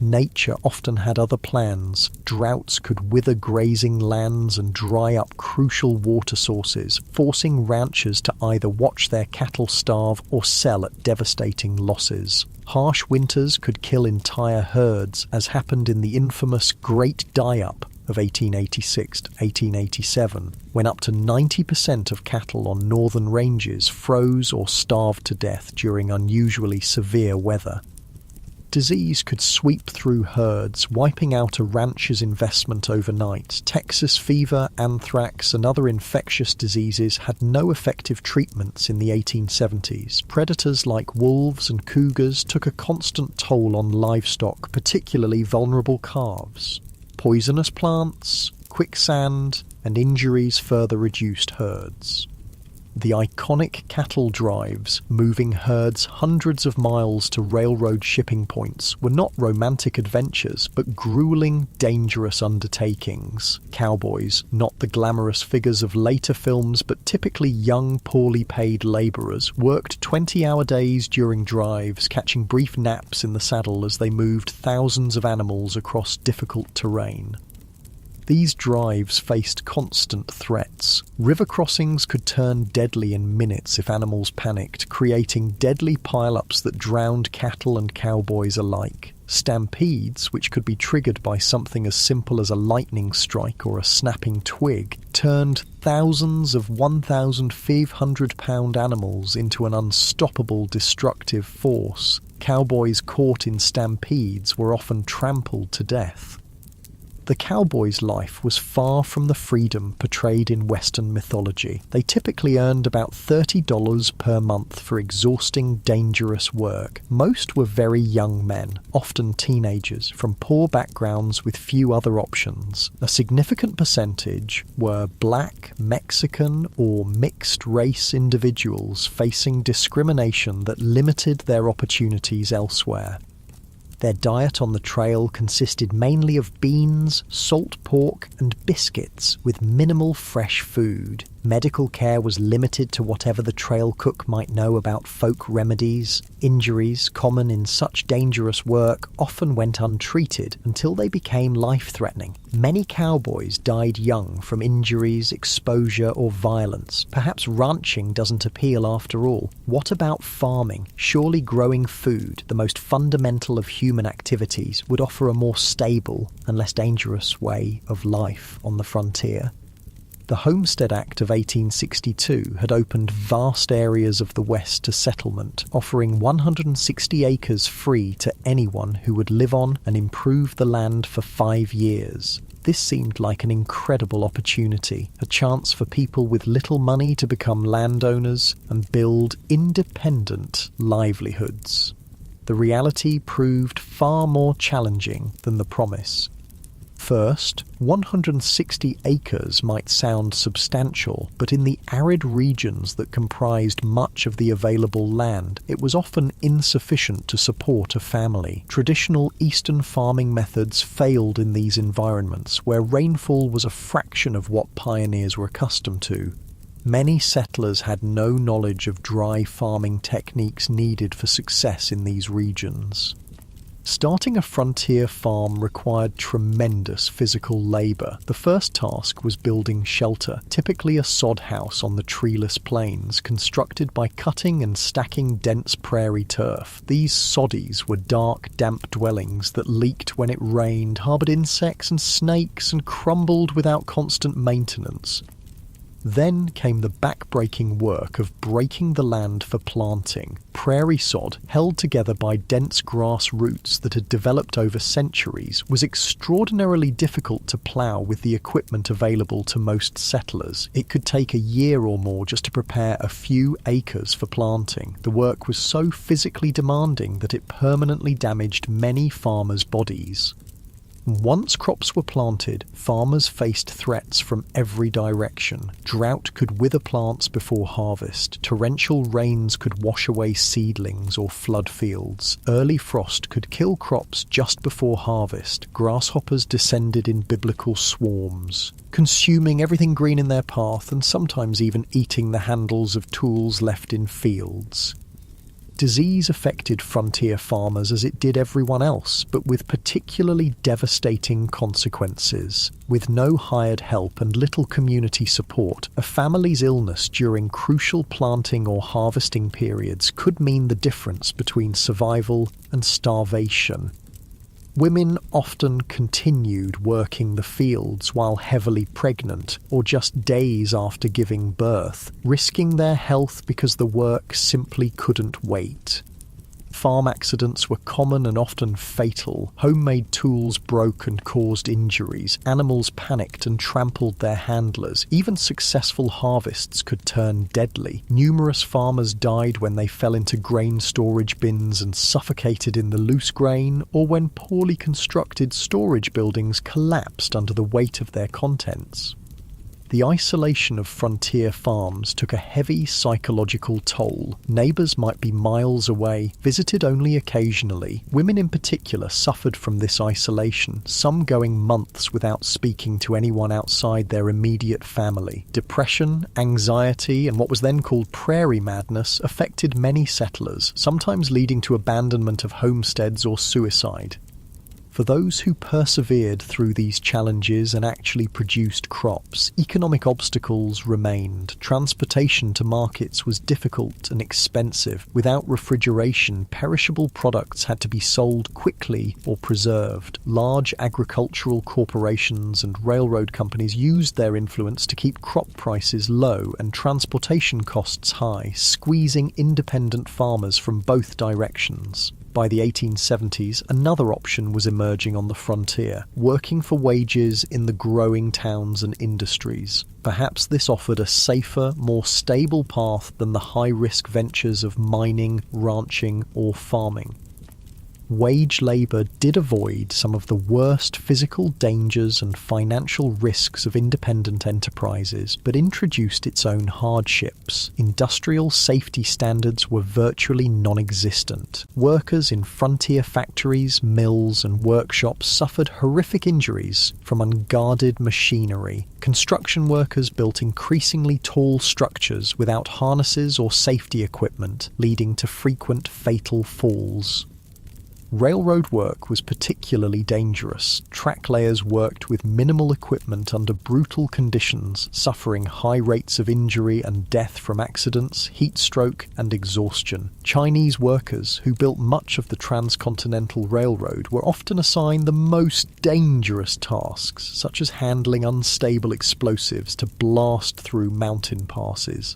Nature often had other plans. Droughts could wither grazing lands and dry up crucial water sources, forcing ranchers to either watch their cattle starve or sell at devastating losses. Harsh winters could kill entire herds, as happened in the infamous Great Die-Up of 1886 to 1887, when up to 90% of cattle on northern ranges froze or starved to death during unusually severe weather. Disease could sweep through herds, wiping out a rancher's investment overnight. Texas fever, anthrax, and other infectious diseases had no effective treatments in the 1870s. Predators like wolves and cougars took a constant toll on livestock, particularly vulnerable calves. Poisonous plants, quicksand, and injuries further reduced herds. The iconic cattle drives, moving herds hundreds of miles to railroad shipping points, were not romantic adventures, but grueling, dangerous undertakings. Cowboys, not the glamorous figures of later films, but typically young, poorly paid labourers, worked 20-hour days during drives, catching brief naps in the saddle as they moved thousands of animals across difficult terrain. These drives faced constant threats. River crossings could turn deadly in minutes if animals panicked, creating deadly pile-ups that drowned cattle and cowboys alike. Stampedes, which could be triggered by something as simple as a lightning strike or a snapping twig, turned thousands of 1,500-pound animals into an unstoppable destructive force. Cowboys caught in stampedes were often trampled to death. The cowboy's life was far from the freedom portrayed in Western mythology. They typically earned about $30 per month for exhausting, dangerous work. Most were very young men, often teenagers, from poor backgrounds with few other options. A significant percentage were black, Mexican, or mixed-race individuals facing discrimination that limited their opportunities elsewhere. Their diet on the trail consisted mainly of beans, salt pork, and biscuits, with minimal fresh food. Medical care was limited to whatever the trail cook might know about folk remedies. Injuries, common in such dangerous work, often went untreated until they became life-threatening. Many cowboys died young from injuries, exposure, or violence. Perhaps ranching doesn't appeal after all. What about farming? Surely growing food, the most fundamental of human activities, would offer a more stable and less dangerous way of life on the frontier. The Homestead Act of 1862 had opened vast areas of the West to settlement, offering 160 acres free to anyone who would live on and improve the land for 5 years. This seemed like an incredible opportunity, a chance for people with little money to become landowners and build independent livelihoods. The reality proved far more challenging than the promise. First, 160 acres might sound substantial, but in the arid regions that comprised much of the available land, it was often insufficient to support a family. Traditional eastern farming methods failed in these environments, where rainfall was a fraction of what pioneers were accustomed to. Many settlers had no knowledge of dry farming techniques needed for success in these regions. Starting a frontier farm required tremendous physical labour. The first task was building shelter, typically a sod house on the treeless plains, constructed by cutting and stacking dense prairie turf. These soddies were dark, damp dwellings that leaked when it rained, harboured insects and snakes, and crumbled without constant maintenance. Then came the back-breaking work of breaking the land for planting. Prairie sod, held together by dense grass roots that had developed over centuries, was extraordinarily difficult to plough with the equipment available to most settlers. It could take a year or more just to prepare a few acres for planting. The work was so physically demanding that it permanently damaged many farmers' bodies. Once crops were planted, farmers faced threats from every direction. Drought could wither plants before harvest. Torrential rains could wash away seedlings or flood fields. Early frost could kill crops just before harvest. Grasshoppers descended in biblical swarms, consuming everything green in their path and sometimes even eating the handles of tools left in fields. Disease affected frontier farmers as it did everyone else, but with particularly devastating consequences. With no hired help and little community support, a family's illness during crucial planting or harvesting periods could mean the difference between survival and starvation. Women often continued working the fields while heavily pregnant or just days after giving birth, risking their health because the work simply couldn't wait. Farm accidents were common and often fatal. Homemade tools broke and caused injuries. Animals panicked and trampled their handlers. Even successful harvests could turn deadly. Numerous farmers died when they fell into grain storage bins and suffocated in the loose grain, or when poorly constructed storage buildings collapsed under the weight of their contents. The isolation of frontier farms took a heavy psychological toll. Neighbours might be miles away, visited only occasionally. Women in particular suffered from this isolation, some going months without speaking to anyone outside their immediate family. Depression, anxiety, and what was then called prairie madness affected many settlers, sometimes leading to abandonment of homesteads or suicide. For those who persevered through these challenges and actually produced crops, economic obstacles remained. Transportation to markets was difficult and expensive. Without refrigeration, perishable products had to be sold quickly or preserved. Large agricultural corporations and railroad companies used their influence to keep crop prices low and transportation costs high, squeezing independent farmers from both directions. By the 1870s, another option was emerging on the frontier, working for wages in the growing towns and industries. Perhaps this offered a safer, more stable path than the high-risk ventures of mining, ranching, or farming. Wage labour did avoid some of the worst physical dangers and financial risks of independent enterprises, but introduced its own hardships. Industrial safety standards were virtually non-existent. Workers in frontier factories, mills, and workshops suffered horrific injuries from unguarded machinery. Construction workers built increasingly tall structures without harnesses or safety equipment, leading to frequent fatal falls. Railroad work was particularly dangerous. Track layers worked with minimal equipment under brutal conditions, suffering high rates of injury and death from accidents, heat stroke, and exhaustion. Chinese workers, who built much of the transcontinental railroad, were often assigned the most dangerous tasks, such as handling unstable explosives to blast through mountain passes.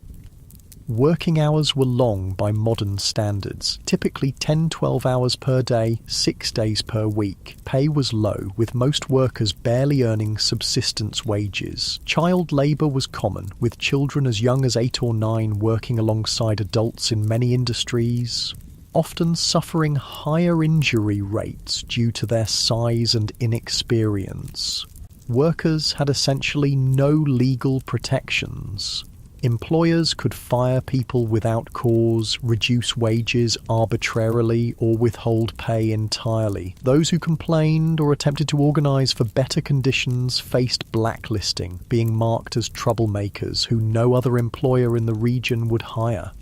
Working hours were long by modern standards, typically 10-12 hours per day, 6 days per week. Pay was low, with most workers barely earning subsistence wages. Child labour was common, with children as young as 8 or 9 working alongside adults in many industries, often suffering higher injury rates due to their size and inexperience. Workers had essentially no legal protections. Employers could fire people without cause, reduce wages arbitrarily, or withhold pay entirely. Those who complained or attempted to organise for better conditions faced blacklisting, being marked as troublemakers who no other employer in the region would hire.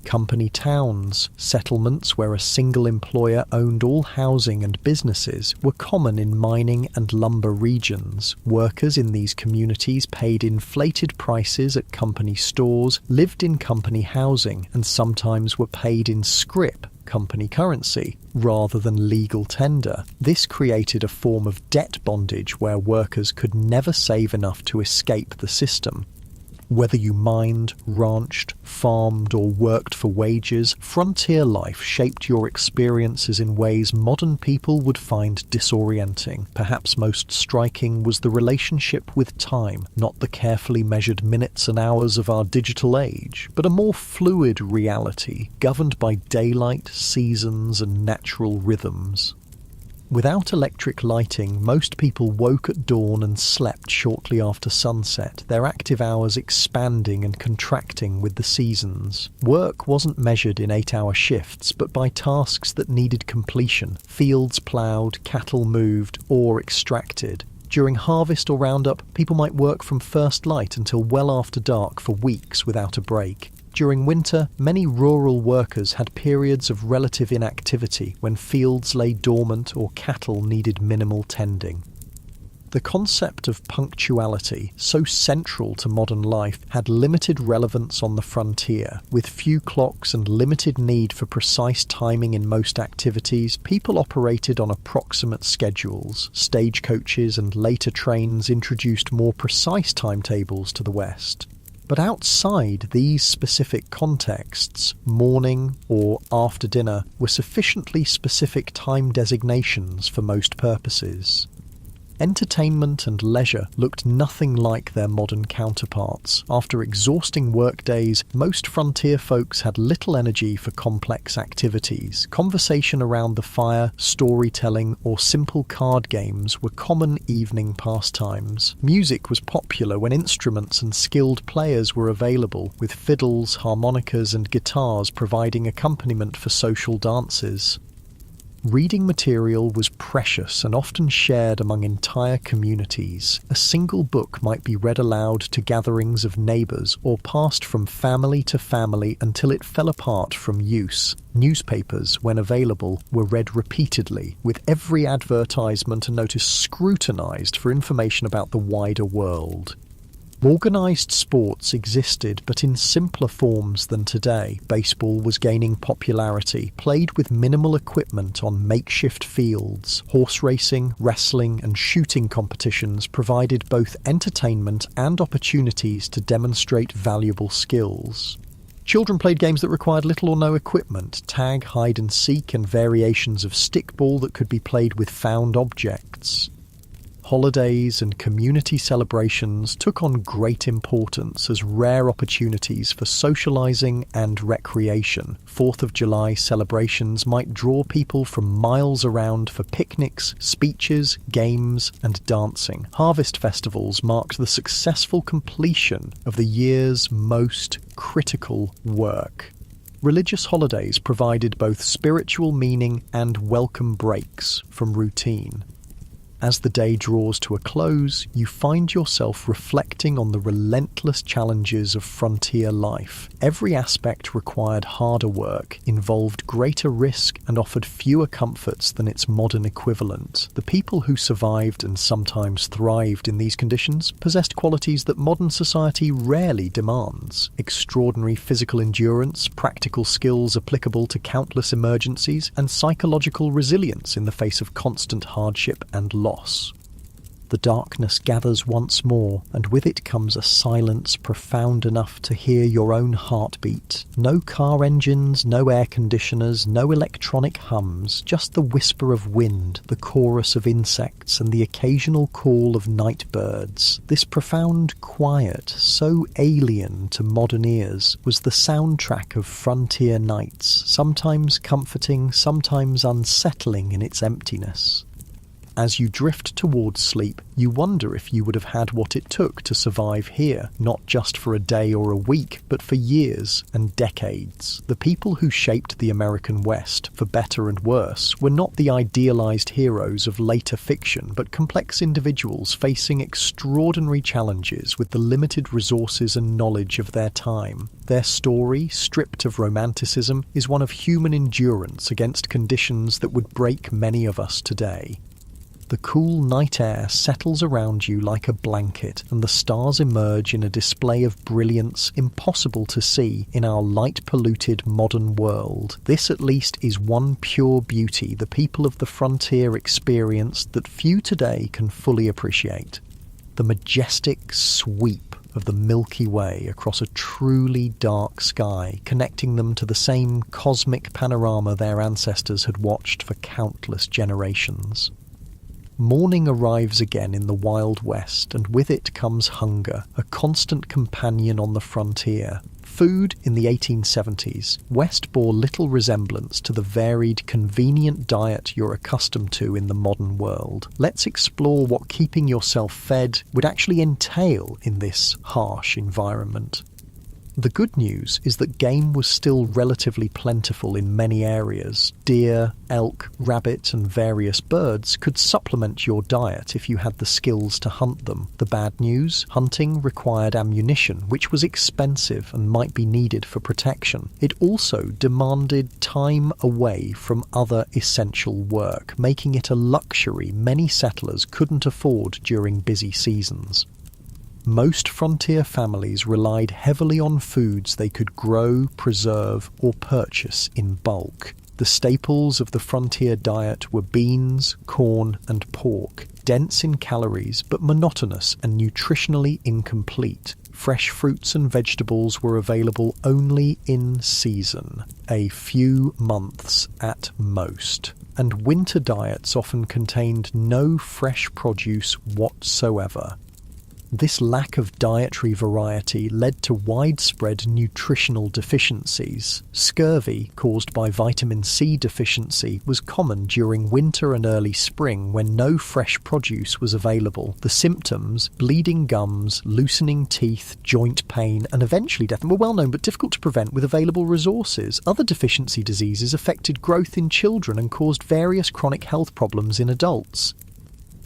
Company towns, settlements where a single employer owned all housing and businesses, were common in mining and lumber regions. Workers in these communities paid inflated prices at company stores, lived in company housing, and sometimes were paid in scrip, company currency, rather than legal tender. This created a form of debt bondage where workers could never save enough to escape the system. Whether you mined, ranched, farmed, or worked for wages, frontier life shaped your experiences in ways modern people would find disorienting. Perhaps most striking was the relationship with time, not the carefully measured minutes and hours of our digital age, but a more fluid reality, governed by daylight, seasons, and natural rhythms. Without electric lighting, most people woke at dawn and slept shortly after sunset, their active hours expanding and contracting with the seasons. Work wasn't measured in 8-hour shifts, but by tasks that needed completion: fields ploughed, cattle moved, ore extracted. During harvest or roundup, people might work from first light until well after dark for weeks without a break. During winter, many rural workers had periods of relative inactivity when fields lay dormant or cattle needed minimal tending. The concept of punctuality, so central to modern life, had limited relevance on the frontier. With few clocks and limited need for precise timing in most activities, people operated on approximate schedules. Stagecoaches and later trains introduced more precise timetables to the West. But outside these specific contexts, morning or after dinner were sufficiently specific time designations for most purposes. Entertainment and leisure looked nothing like their modern counterparts. After exhausting workdays, most frontier folks had little energy for complex activities. Conversation around the fire, storytelling, or simple card games were common evening pastimes. Music was popular when instruments and skilled players were available, with fiddles, harmonicas, and guitars providing accompaniment for social dances. Reading material was precious and often shared among entire communities. A single book might be read aloud to gatherings of neighbours or passed from family to family until it fell apart from use. Newspapers, when available, were read repeatedly, with every advertisement and notice scrutinised for information about the wider world. Organised sports existed, but in simpler forms than today. Baseball was gaining popularity, played with minimal equipment on makeshift fields. Horse racing, wrestling, and shooting competitions provided both entertainment and opportunities to demonstrate valuable skills. Children played games that required little or no equipment: tag, hide and seek, and variations of stickball that could be played with found objects. Holidays and community celebrations took on great importance as rare opportunities for socialising and recreation. 4th of July celebrations might draw people from miles around for picnics, speeches, games, and dancing. Harvest festivals marked the successful completion of the year's most critical work. Religious holidays provided both spiritual meaning and welcome breaks from routine. As the day draws to a close, you find yourself reflecting on the relentless challenges of frontier life. Every aspect required harder work, involved greater risk, and offered fewer comforts than its modern equivalent. The people who survived and sometimes thrived in these conditions possessed qualities that modern society rarely demands: extraordinary physical endurance, practical skills applicable to countless emergencies, and psychological resilience in the face of constant hardship and loss. The darkness gathers once more, and with it comes a silence profound enough to hear your own heartbeat. No car engines, no air conditioners, no electronic hums, just the whisper of wind, the chorus of insects, and the occasional call of night birds. This profound quiet, so alien to modern ears, was the soundtrack of frontier nights, sometimes comforting, sometimes unsettling in its emptiness. As you drift towards sleep, you wonder if you would have had what it took to survive here, not just for a day or a week, but for years and decades. The people who shaped the American West, for better and worse, were not the idealized heroes of later fiction, but complex individuals facing extraordinary challenges with the limited resources and knowledge of their time. Their story, stripped of romanticism, is one of human endurance against conditions that would break many of us today. The cool night air settles around you like a blanket, and the stars emerge in a display of brilliance impossible to see in our light-polluted modern world. This at least is one pure beauty the people of the frontier experienced that few today can fully appreciate: the majestic sweep of the Milky Way across a truly dark sky, connecting them to the same cosmic panorama their ancestors had watched for countless generations. Morning arrives again in the Wild West, and with it comes hunger, a constant companion on the frontier. Food in the 1870s, West bore little resemblance to the varied, convenient diet you're accustomed to in the modern world. Let's explore what keeping yourself fed would actually entail in this harsh environment. The good news is that game was still relatively plentiful in many areas. Deer, elk, rabbit and various birds could supplement your diet if you had the skills to hunt them. The bad news? Hunting required ammunition, which was expensive and might be needed for protection. It also demanded time away from other essential work, making it a luxury many settlers couldn't afford during busy seasons. Most frontier families relied heavily on foods they could grow, preserve, or purchase in bulk. The staples of the frontier diet were beans, corn, and pork, dense in calories but monotonous and nutritionally incomplete. Fresh fruits and vegetables were available only in season, a few months at most, and winter diets often contained no fresh produce whatsoever. This lack of dietary variety led to widespread nutritional deficiencies. Scurvy, caused by vitamin C deficiency, was common during winter and early spring when no fresh produce was available. The symptoms, bleeding gums, loosening teeth, joint pain, and eventually death, were well known but difficult to prevent with available resources. Other deficiency diseases affected growth in children and caused various chronic health problems in adults.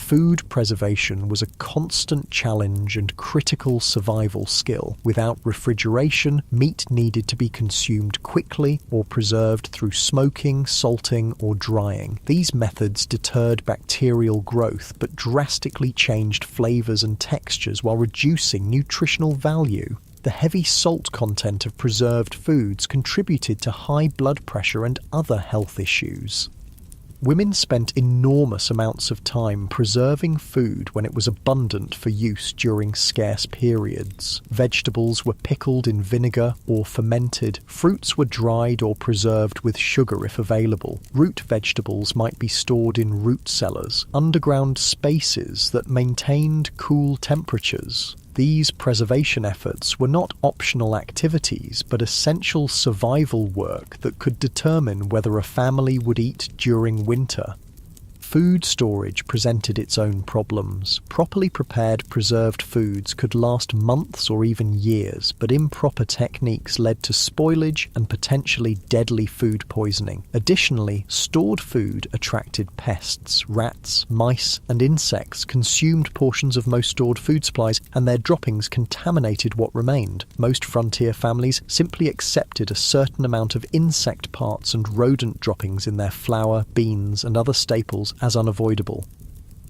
Food preservation was a constant challenge and critical survival skill. Without refrigeration, meat needed to be consumed quickly or preserved through smoking, salting, or drying. These methods deterred bacterial growth but drastically changed flavors and textures while reducing nutritional value. The heavy salt content of preserved foods contributed to high blood pressure and other health issues. Women spent enormous amounts of time preserving food when it was abundant for use during scarce periods. Vegetables were pickled in vinegar or fermented. Fruits were dried or preserved with sugar if available. Root vegetables might be stored in root cellars, underground spaces that maintained cool temperatures. These preservation efforts were not optional activities, but essential survival work that could determine whether a family would eat during winter. Food storage presented its own problems. Properly prepared preserved foods could last months or even years, but improper techniques led to spoilage and potentially deadly food poisoning. Additionally, stored food attracted pests. Rats, mice, and insects consumed portions of most stored food supplies, and their droppings contaminated what remained. Most frontier families simply accepted a certain amount of insect parts and rodent droppings in their flour, beans, and other staples as unavoidable.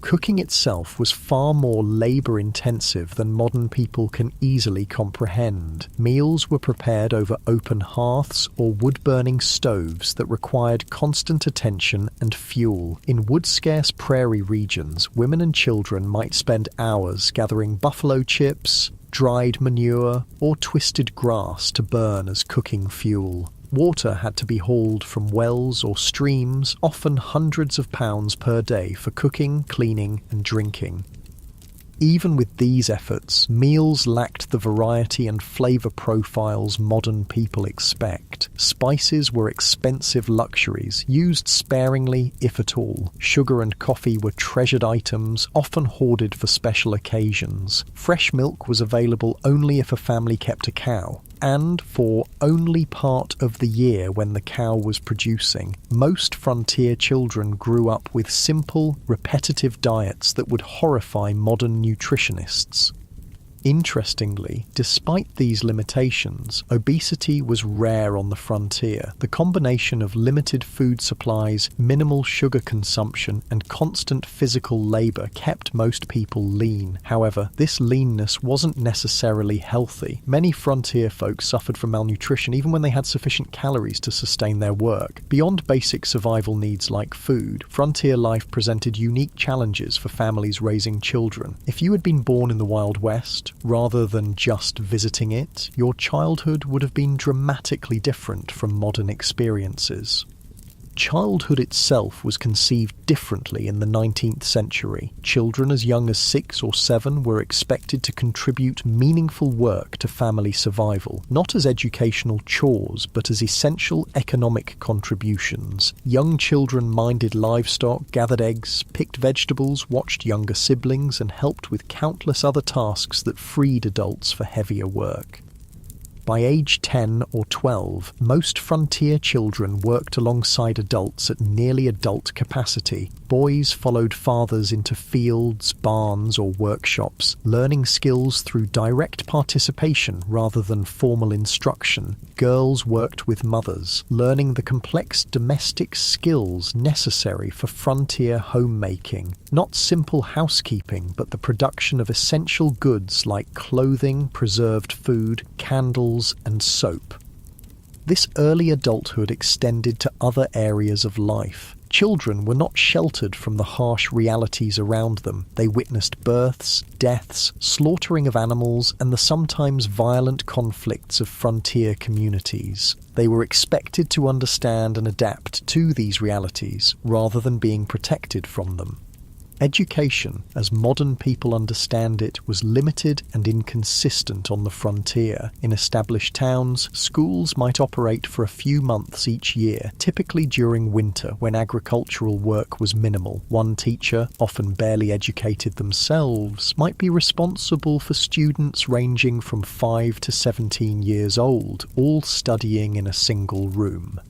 Cooking itself was far more labour-intensive than modern people can easily comprehend. Meals were prepared over open hearths or wood-burning stoves that required constant attention and fuel. In wood-scarce prairie regions, women and children might spend hours gathering buffalo chips, dried manure, or twisted grass to burn as cooking fuel. Water had to be hauled from wells or streams, often hundreds of pounds per day for cooking, cleaning, and drinking. Even with these efforts, meals lacked the variety and flavour profiles modern people expect. Spices were expensive luxuries, used sparingly if at all. Sugar and coffee were treasured items, often hoarded for special occasions. Fresh milk was available only if a family kept a cow, and for only part of the year when the cow was producing. Most frontier children grew up with simple, repetitive diets that would horrify modern nutritionists. Interestingly, despite these limitations, obesity was rare on the frontier. The combination of limited food supplies, minimal sugar consumption, and constant physical labour kept most people lean. However, this leanness wasn't necessarily healthy. Many frontier folk suffered from malnutrition even when they had sufficient calories to sustain their work. Beyond basic survival needs like food, frontier life presented unique challenges for families raising children. If you had been born in the Wild West, rather than just visiting it, your childhood would have been dramatically different from modern experiences. Childhood itself was conceived differently in the 19th century. Children as young as 6 or 7 were expected to contribute meaningful work to family survival, not as educational chores, but as essential economic contributions. Young children minded livestock, gathered eggs, picked vegetables, watched younger siblings, and helped with countless other tasks that freed adults for heavier work. By age 10 or 12, most frontier children worked alongside adults at nearly adult capacity. Boys followed fathers into fields, barns, or workshops, learning skills through direct participation rather than formal instruction. Girls worked with mothers, learning the complex domestic skills necessary for frontier homemaking. Not simple housekeeping, but the production of essential goods like clothing, preserved food, candles, and soap. This early adulthood extended to other areas of life. Children were not sheltered from the harsh realities around them. They witnessed births, deaths, slaughtering of animals, and the sometimes violent conflicts of frontier communities. They were expected to understand and adapt to these realities, rather than being protected from them. Education, as modern people understand it, was limited and inconsistent on the frontier. In established towns, schools might operate for a few months each year, typically during winter when agricultural work was minimal. One teacher, often barely educated themselves, might be responsible for students ranging from 5 to 17 years old, all studying in a single room.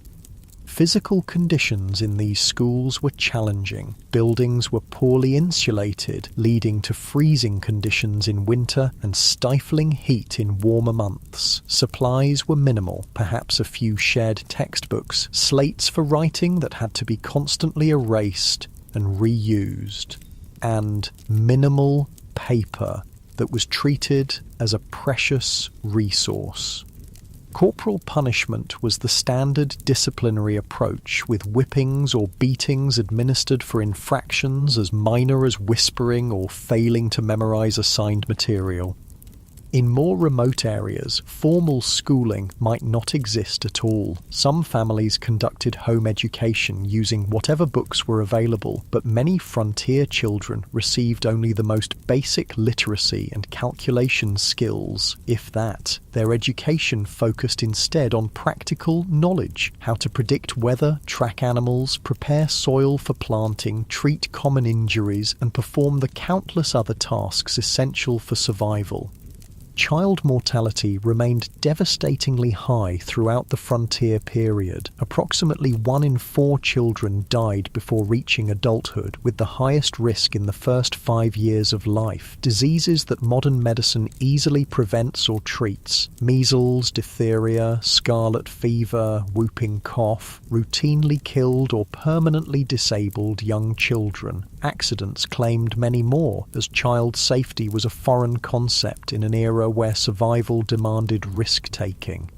Physical conditions in these schools were challenging. Buildings were poorly insulated, leading to freezing conditions in winter and stifling heat in warmer months. Supplies were minimal, perhaps a few shared textbooks, slates for writing that had to be constantly erased and reused, and minimal paper that was treated as a precious resource. Corporal punishment was the standard disciplinary approach, with whippings or beatings administered for infractions as minor as whispering or failing to memorize assigned material. In more remote areas, formal schooling might not exist at all. Some families conducted home education using whatever books were available, but many frontier children received only the most basic literacy and calculation skills, if that. Their education focused instead on practical knowledge, how to predict weather, track animals, prepare soil for planting, treat common injuries, and perform the countless other tasks essential for survival. Child mortality remained devastatingly high throughout the frontier period. Approximately 1 in 4 children died before reaching adulthood, with the highest risk in the first 5 years of life. Diseases that modern medicine easily prevents or treats, measles, diphtheria, scarlet fever, whooping cough, routinely killed or permanently disabled young children. Accidents claimed many more, as child safety was a foreign concept in an era where survival demanded risk-taking.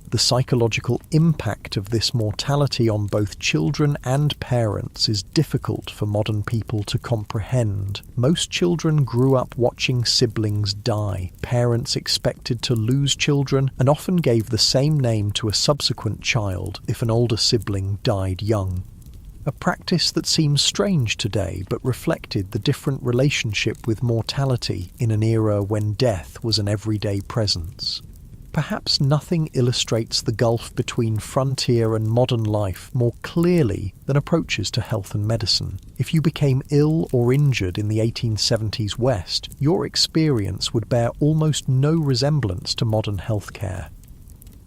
The psychological impact of this mortality on both children and parents is difficult for modern people to comprehend. Most children grew up watching siblings die. Parents expected to lose children and often gave the same name to a subsequent child if an older sibling died young. A practice that seems strange today, but reflected the different relationship with mortality in an era when death was an everyday presence. Perhaps nothing illustrates the gulf between frontier and modern life more clearly than approaches to health and medicine. If you became ill or injured in the 1870s West, your experience would bear almost no resemblance to modern healthcare.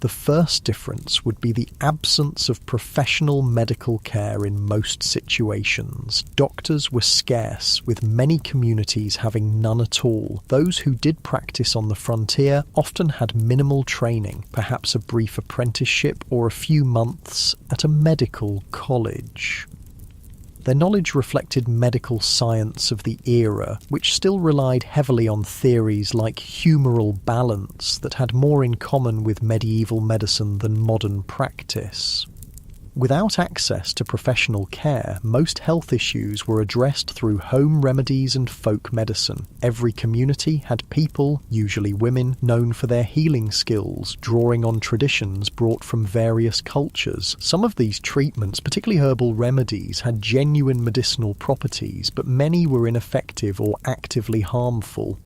The first difference would be the absence of professional medical care in most situations. Doctors were scarce, with many communities having none at all. Those who did practice on the frontier often had minimal training, perhaps a brief apprenticeship or a few months at a medical college. Their knowledge reflected medical science of the era, which still relied heavily on theories like humoral balance that had more in common with medieval medicine than modern practice. Without access to professional care, most health issues were addressed through home remedies and folk medicine. Every community had people, usually women, known for their healing skills, drawing on traditions brought from various cultures. Some of these treatments, particularly herbal remedies, had genuine medicinal properties, but many were ineffective or actively harmful.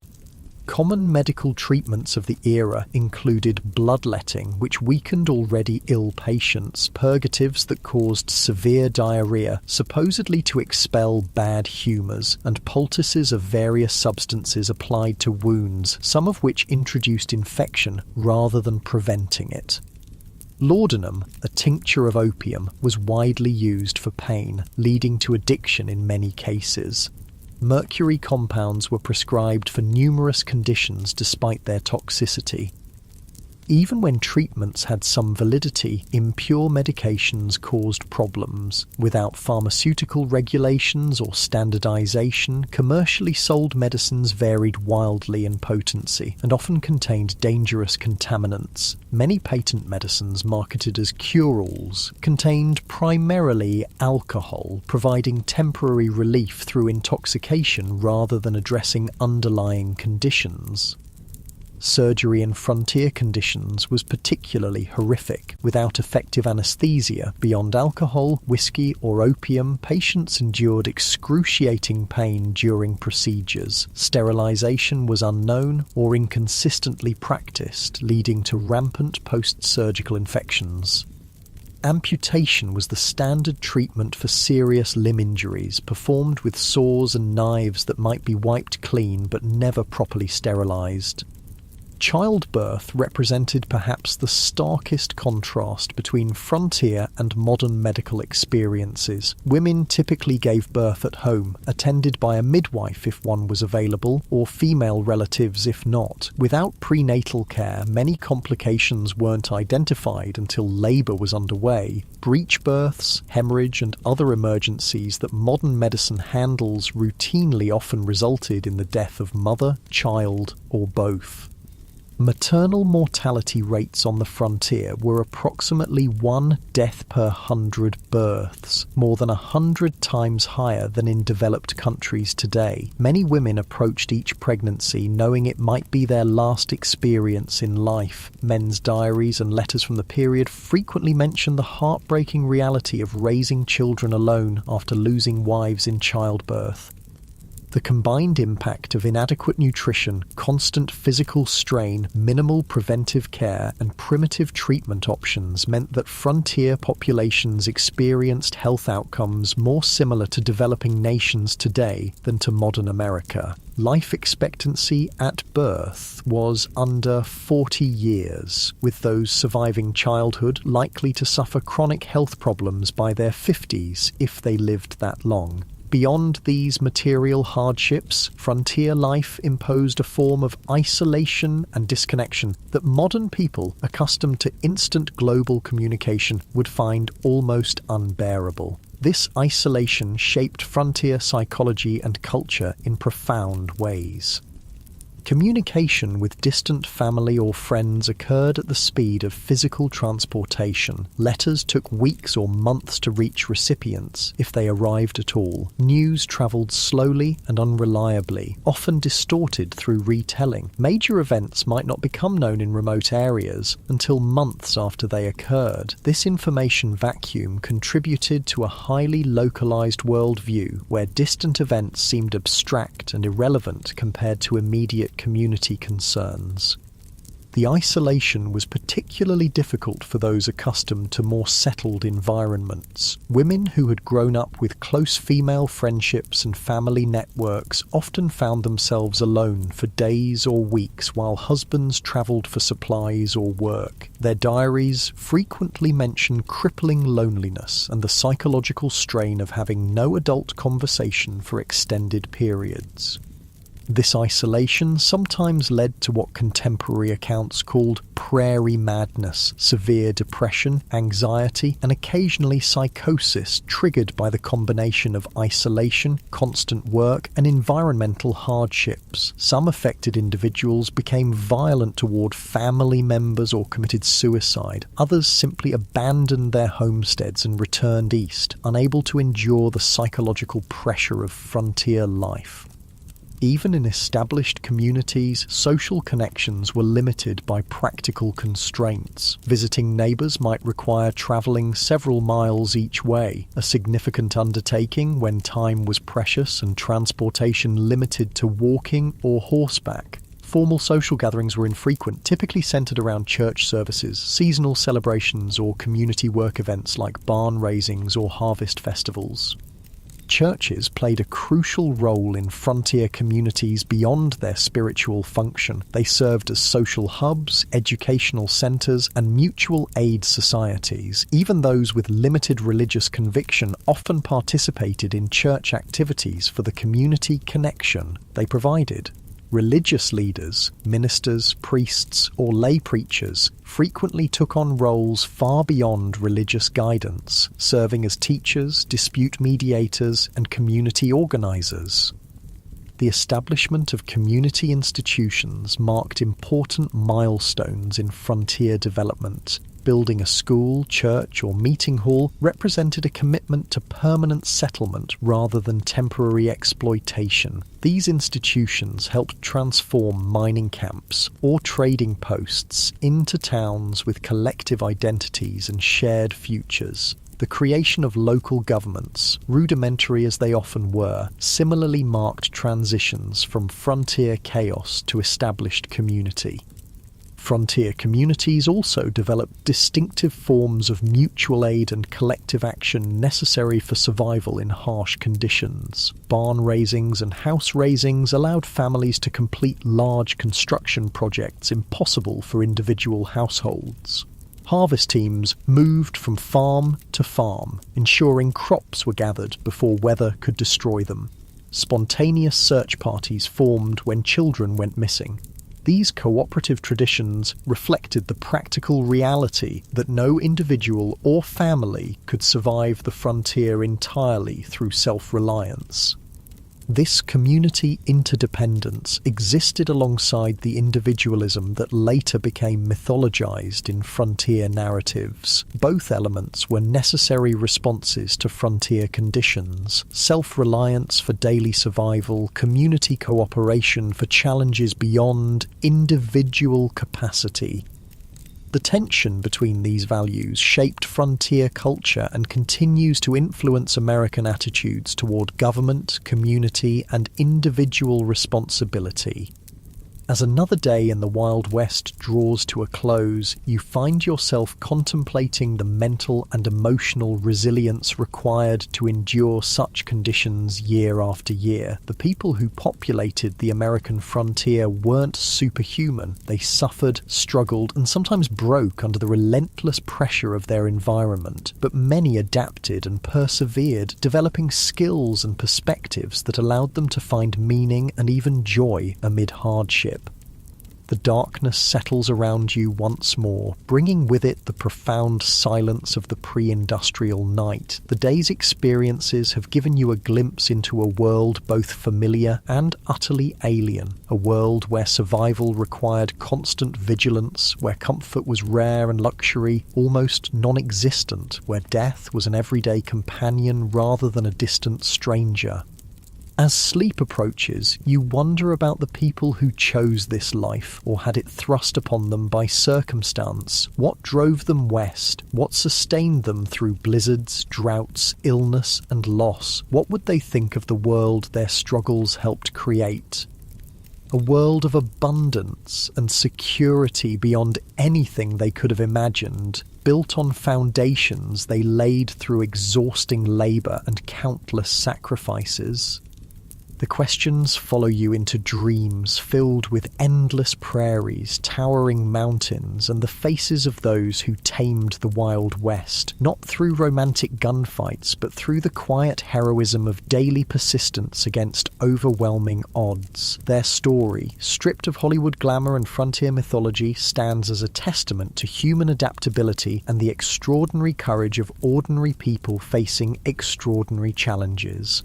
Common medical treatments of the era included bloodletting, which weakened already ill patients, purgatives that caused severe diarrhea, supposedly to expel bad humours, and poultices of various substances applied to wounds, some of which introduced infection rather than preventing it. Laudanum, a tincture of opium, was widely used for pain, leading to addiction in many cases. Mercury compounds were prescribed for numerous conditions despite their toxicity. Even when treatments had some validity, impure medications caused problems. Without pharmaceutical regulations or standardization, commercially sold medicines varied wildly in potency and often contained dangerous contaminants. Many patent medicines marketed as cure-alls contained primarily alcohol, providing temporary relief through intoxication rather than addressing underlying conditions. Surgery in frontier conditions was particularly horrific. Without effective anesthesia, beyond alcohol, whiskey, or opium, patients endured excruciating pain during procedures. Sterilization was unknown or inconsistently practiced, leading to rampant post-surgical infections. Amputation was the standard treatment for serious limb injuries, performed with saws and knives that might be wiped clean but never properly sterilized. Childbirth represented perhaps the starkest contrast between frontier and modern medical experiences. Women typically gave birth at home, attended by a midwife if one was available, or female relatives if not. Without prenatal care, many complications weren't identified until labour was underway. Breech births, hemorrhage, and other emergencies that modern medicine handles routinely often resulted in the death of mother, child, or both. Maternal mortality rates on the frontier were approximately 1 death per 100 births, more than 100 times higher than in developed countries today. Many women approached each pregnancy knowing it might be their last experience in life. Men's diaries and letters from the period frequently mention the heartbreaking reality of raising children alone after losing wives in childbirth. The combined impact of inadequate nutrition, constant physical strain, minimal preventive care, and primitive treatment options meant that frontier populations experienced health outcomes more similar to developing nations today than to modern America. Life expectancy at birth was under 40 years, with those surviving childhood likely to suffer chronic health problems by their 50s if they lived that long. Beyond these material hardships, frontier life imposed a form of isolation and disconnection that modern people, accustomed to instant global communication, would find almost unbearable. This isolation shaped frontier psychology and culture in profound ways. Communication with distant family or friends occurred at the speed of physical transportation. Letters took weeks or months to reach recipients, if they arrived at all. News travelled slowly and unreliably, often distorted through retelling. Major events might not become known in remote areas until months after they occurred. This information vacuum contributed to a highly localised worldview where distant events seemed abstract and irrelevant compared to immediate community concerns. The isolation was particularly difficult for those accustomed to more settled environments. Women who had grown up with close female friendships and family networks often found themselves alone for days or weeks while husbands travelled for supplies or work. Their diaries frequently mention crippling loneliness and the psychological strain of having no adult conversation for extended periods. This isolation sometimes led to what contemporary accounts called prairie madness, severe depression, anxiety, and occasionally psychosis triggered by the combination of isolation, constant work, and environmental hardships. Some affected individuals became violent toward family members or committed suicide. Others simply abandoned their homesteads and returned east, unable to endure the psychological pressure of frontier life. Even in established communities, social connections were limited by practical constraints. Visiting neighbours might require travelling several miles each way, a significant undertaking when time was precious and transportation limited to walking or horseback. Formal social gatherings were infrequent, typically centred around church services, seasonal celebrations, or community work events like barn raisings or harvest festivals. Churches played a crucial role in frontier communities beyond their spiritual function. They served as social hubs, educational centres, and mutual aid societies. Even those with limited religious conviction often participated in church activities for the community connection they provided. Religious leaders, ministers, priests, or lay preachers frequently took on roles far beyond religious guidance, serving as teachers, dispute mediators, and community organisers. The establishment of community institutions marked important milestones in frontier development. Building a school, church, or meeting hall represented a commitment to permanent settlement rather than temporary exploitation. These institutions helped transform mining camps or trading posts into towns with collective identities and shared futures. The creation of local governments, rudimentary as they often were, similarly marked transitions from frontier chaos to established community. Frontier communities also developed distinctive forms of mutual aid and collective action necessary for survival in harsh conditions. Barn raisings and house raisings allowed families to complete large construction projects impossible for individual households. Harvest teams moved from farm to farm, ensuring crops were gathered before weather could destroy them. Spontaneous search parties formed when children went missing. These cooperative traditions reflected the practical reality that no individual or family could survive the frontier entirely through self-reliance. This community interdependence existed alongside the individualism that later became mythologized in frontier narratives. Both elements were necessary responses to frontier conditions: self-reliance for daily survival, community cooperation for challenges beyond individual capacity. The tension between these values shaped frontier culture and continues to influence American attitudes toward government, community, and individual responsibility. As another day in the Wild West draws to a close, you find yourself contemplating the mental and emotional resilience required to endure such conditions year after year. The people who populated the American frontier weren't superhuman. They suffered, struggled, and sometimes broke under the relentless pressure of their environment. But many adapted and persevered, developing skills and perspectives that allowed them to find meaning and even joy amid hardship. The darkness settles around you once more, bringing with it the profound silence of the pre-industrial night. The day's experiences have given you a glimpse into a world both familiar and utterly alien, a world where survival required constant vigilance, where comfort was rare and luxury almost non-existent, where death was an everyday companion rather than a distant stranger. As sleep approaches, you wonder about the people who chose this life or had it thrust upon them by circumstance. What drove them west? What sustained them through blizzards, droughts, illness, and loss? What would they think of the world their struggles helped create? A world of abundance and security beyond anything they could have imagined, built on foundations they laid through exhausting labour and countless sacrifices. The questions follow you into dreams filled with endless prairies, towering mountains, and the faces of those who tamed the Wild West, not through romantic gunfights, but through the quiet heroism of daily persistence against overwhelming odds. Their story, stripped of Hollywood glamour and frontier mythology, stands as a testament to human adaptability and the extraordinary courage of ordinary people facing extraordinary challenges.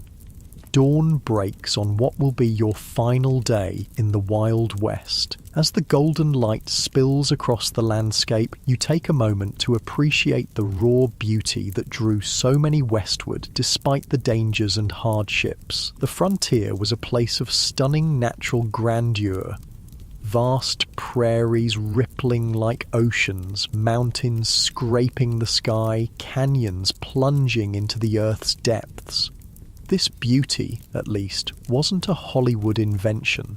Dawn breaks on what will be your final day in the Wild West. As the golden light spills across the landscape, you take a moment to appreciate the raw beauty that drew so many westward despite the dangers and hardships. The frontier was a place of stunning natural grandeur. Vast prairies rippling like oceans, mountains scraping the sky, canyons plunging into the earth's depths. This beauty, at least, wasn't a Hollywood invention.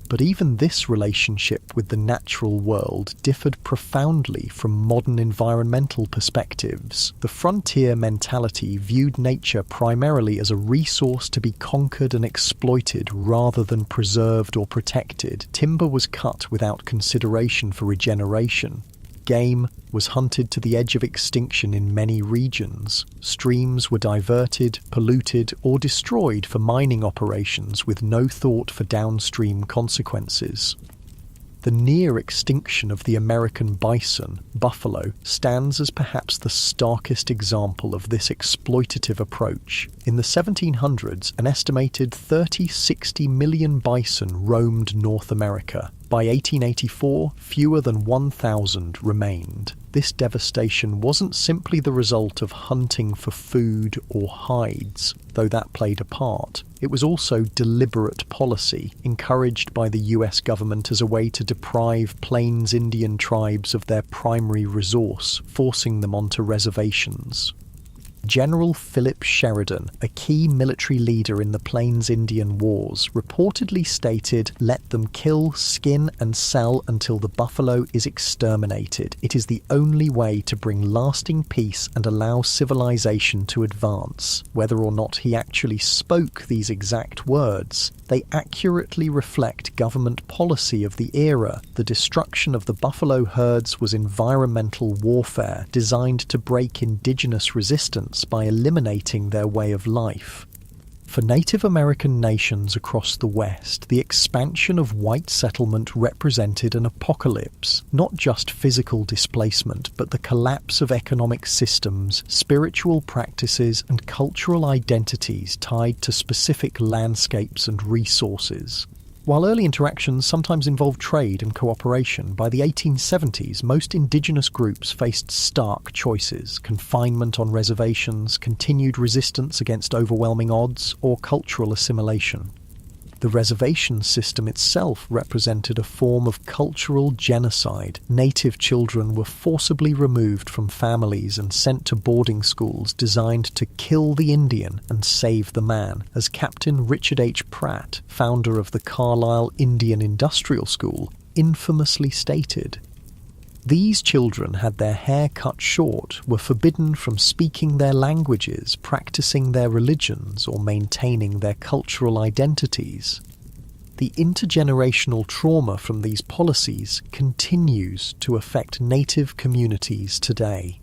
But even this relationship with the natural world differed profoundly from modern environmental perspectives. The frontier mentality viewed nature primarily as a resource to be conquered and exploited rather than preserved or protected. Timber was cut without consideration for regeneration. Game was hunted to the edge of extinction in many regions. Streams were diverted, polluted, or destroyed for mining operations with no thought for downstream consequences. The near extinction of the American bison, buffalo, stands as perhaps the starkest example of this exploitative approach. In the 1700s, an estimated 30-60 million bison roamed North America. By 1884, fewer than 1,000 remained. This devastation wasn't simply the result of hunting for food or hides, though that played a part. It was also deliberate policy, encouraged by the US government as a way to deprive Plains Indian tribes of their primary resource, forcing them onto reservations. General Philip Sheridan, a key military leader in the Plains Indian Wars, reportedly stated, "Let them kill, skin, and sell until the buffalo is exterminated. It is the only way to bring lasting peace and allow civilization to advance." Whether or not he actually spoke these exact words, they accurately reflect government policy of the era. The destruction of the buffalo herds was environmental warfare designed to break indigenous resistance by eliminating their way of life. For Native American nations across the West, the expansion of white settlement represented an apocalypse, not just physical displacement, but the collapse of economic systems, spiritual practices, and cultural identities tied to specific landscapes and resources. While early interactions sometimes involved trade and cooperation, by the 1870s most indigenous groups faced stark choices: confinement on reservations, continued resistance against overwhelming odds, or cultural assimilation. The reservation system itself represented a form of cultural genocide. Native children were forcibly removed from families and sent to boarding schools designed to kill the Indian and save the man, as Captain Richard H. Pratt, founder of the Carlisle Indian Industrial School, infamously stated. These children had their hair cut short, were forbidden from speaking their languages, practicing their religions, or maintaining their cultural identities. The intergenerational trauma from these policies continues to affect Native communities today.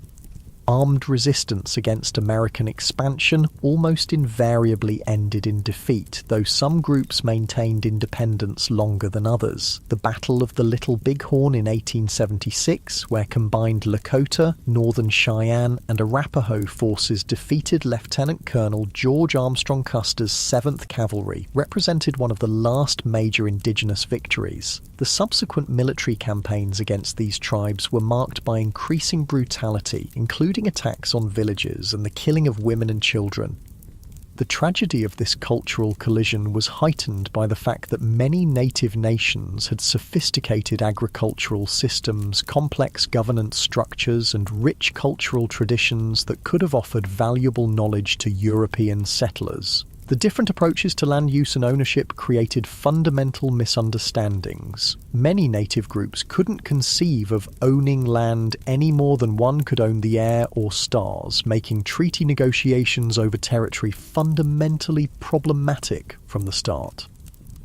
Armed resistance against American expansion almost invariably ended in defeat, though some groups maintained independence longer than others. The Battle of the Little Bighorn in 1876, where combined Lakota, Northern Cheyenne, and Arapaho forces defeated Lieutenant Colonel George Armstrong Custer's 7th Cavalry, represented one of the last major indigenous victories. The subsequent military campaigns against these tribes were marked by increasing brutality, including attacks on villages and the killing of women and children. The tragedy of this cultural collision was heightened by the fact that many native nations had sophisticated agricultural systems, complex governance structures, and rich cultural traditions that could have offered valuable knowledge to European settlers. The different approaches to land use and ownership created fundamental misunderstandings. Many native groups couldn't conceive of owning land any more than one could own the air or stars, making treaty negotiations over territory fundamentally problematic from the start.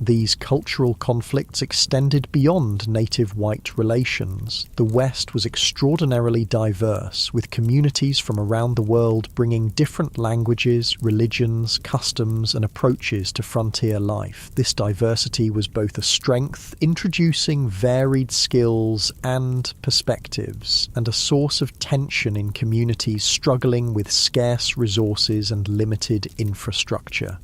These cultural conflicts extended beyond native white relations. The West was extraordinarily diverse, with communities from around the world bringing different languages, religions, customs, and approaches to frontier life. This diversity was both a strength, introducing varied skills and perspectives, and a source of tension in communities struggling with scarce resources and limited infrastructure.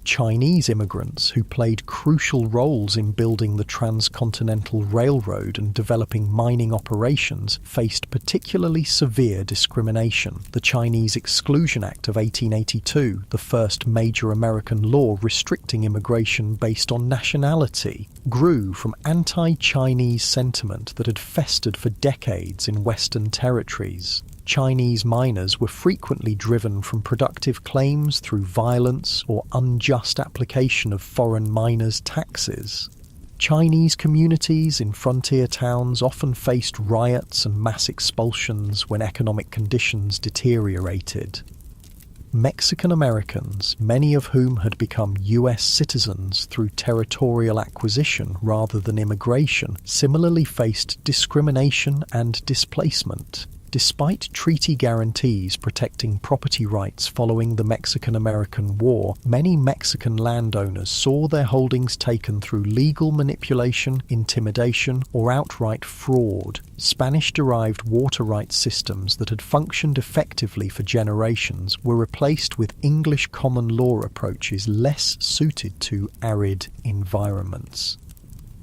Chinese immigrants, who played crucial roles in building the transcontinental railroad and developing mining operations, faced particularly severe discrimination. The Chinese Exclusion Act of 1882, the first major American law restricting immigration based on nationality, grew from anti-Chinese sentiment that had festered for decades in Western territories. Chinese miners were frequently driven from productive claims through violence or unjust application of foreign miners' taxes. Chinese communities in frontier towns often faced riots and mass expulsions when economic conditions deteriorated. Mexican Americans, many of whom had become US citizens through territorial acquisition rather than immigration, similarly faced discrimination and displacement. Despite treaty guarantees protecting property rights following the Mexican-American War, many Mexican landowners saw their holdings taken through legal manipulation, intimidation, or outright fraud. Spanish-derived water rights systems that had functioned effectively for generations were replaced with English common law approaches less suited to arid environments.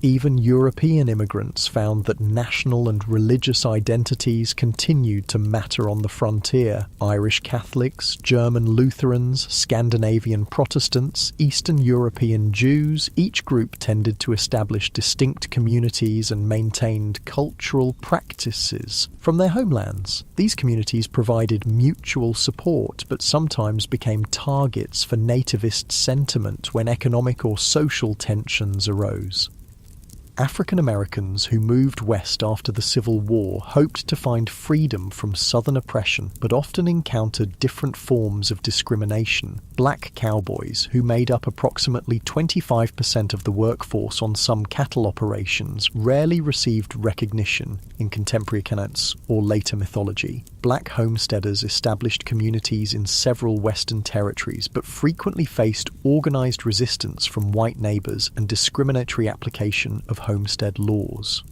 Even European immigrants found that national and religious identities continued to matter on the frontier. Irish Catholics, German Lutherans, Scandinavian Protestants, Eastern European Jews, each group tended to establish distinct communities and maintained cultural practices from their homelands. These communities provided mutual support, but sometimes became targets for nativist sentiment when economic or social tensions arose. African Americans who moved west after the Civil War hoped to find freedom from Southern oppression, but often encountered different forms of discrimination. Black cowboys, who made up approximately 25% of the workforce on some cattle operations, rarely received recognition in contemporary accounts or later mythology. Black homesteaders established communities in several Western territories, but frequently faced organized resistance from white neighbors and discriminatory application of homestead laws.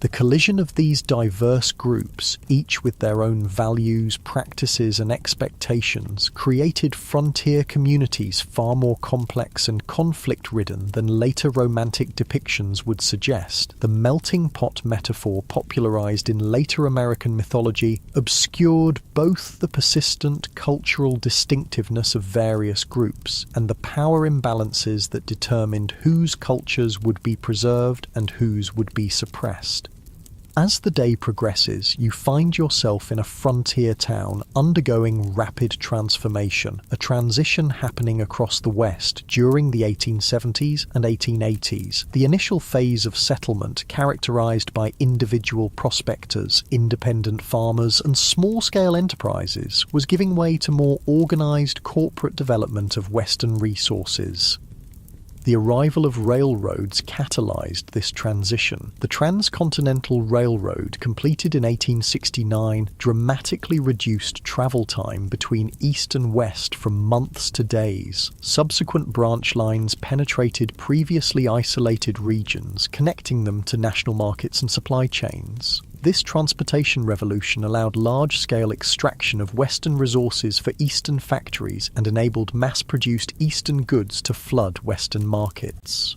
The collision of these diverse groups, each with their own values, practices, and expectations, created frontier communities far more complex and conflict-ridden than later romantic depictions would suggest. The melting pot metaphor popularized in later American mythology obscured both the persistent cultural distinctiveness of various groups and the power imbalances that determined whose cultures would be preserved and whose would be suppressed. As the day progresses, you find yourself in a frontier town undergoing rapid transformation, a transition happening across the West during the 1870s and 1880s. The initial phase of settlement, characterized by individual prospectors, independent farmers, and small-scale enterprises, was giving way to more organized corporate development of Western resources. The arrival of railroads catalyzed this transition. The Transcontinental Railroad, completed in 1869, dramatically reduced travel time between east and west from months to days. Subsequent branch lines penetrated previously isolated regions, connecting them to national markets and supply chains. This transportation revolution allowed large-scale extraction of Western resources for Eastern factories and enabled mass-produced Eastern goods to flood Western markets.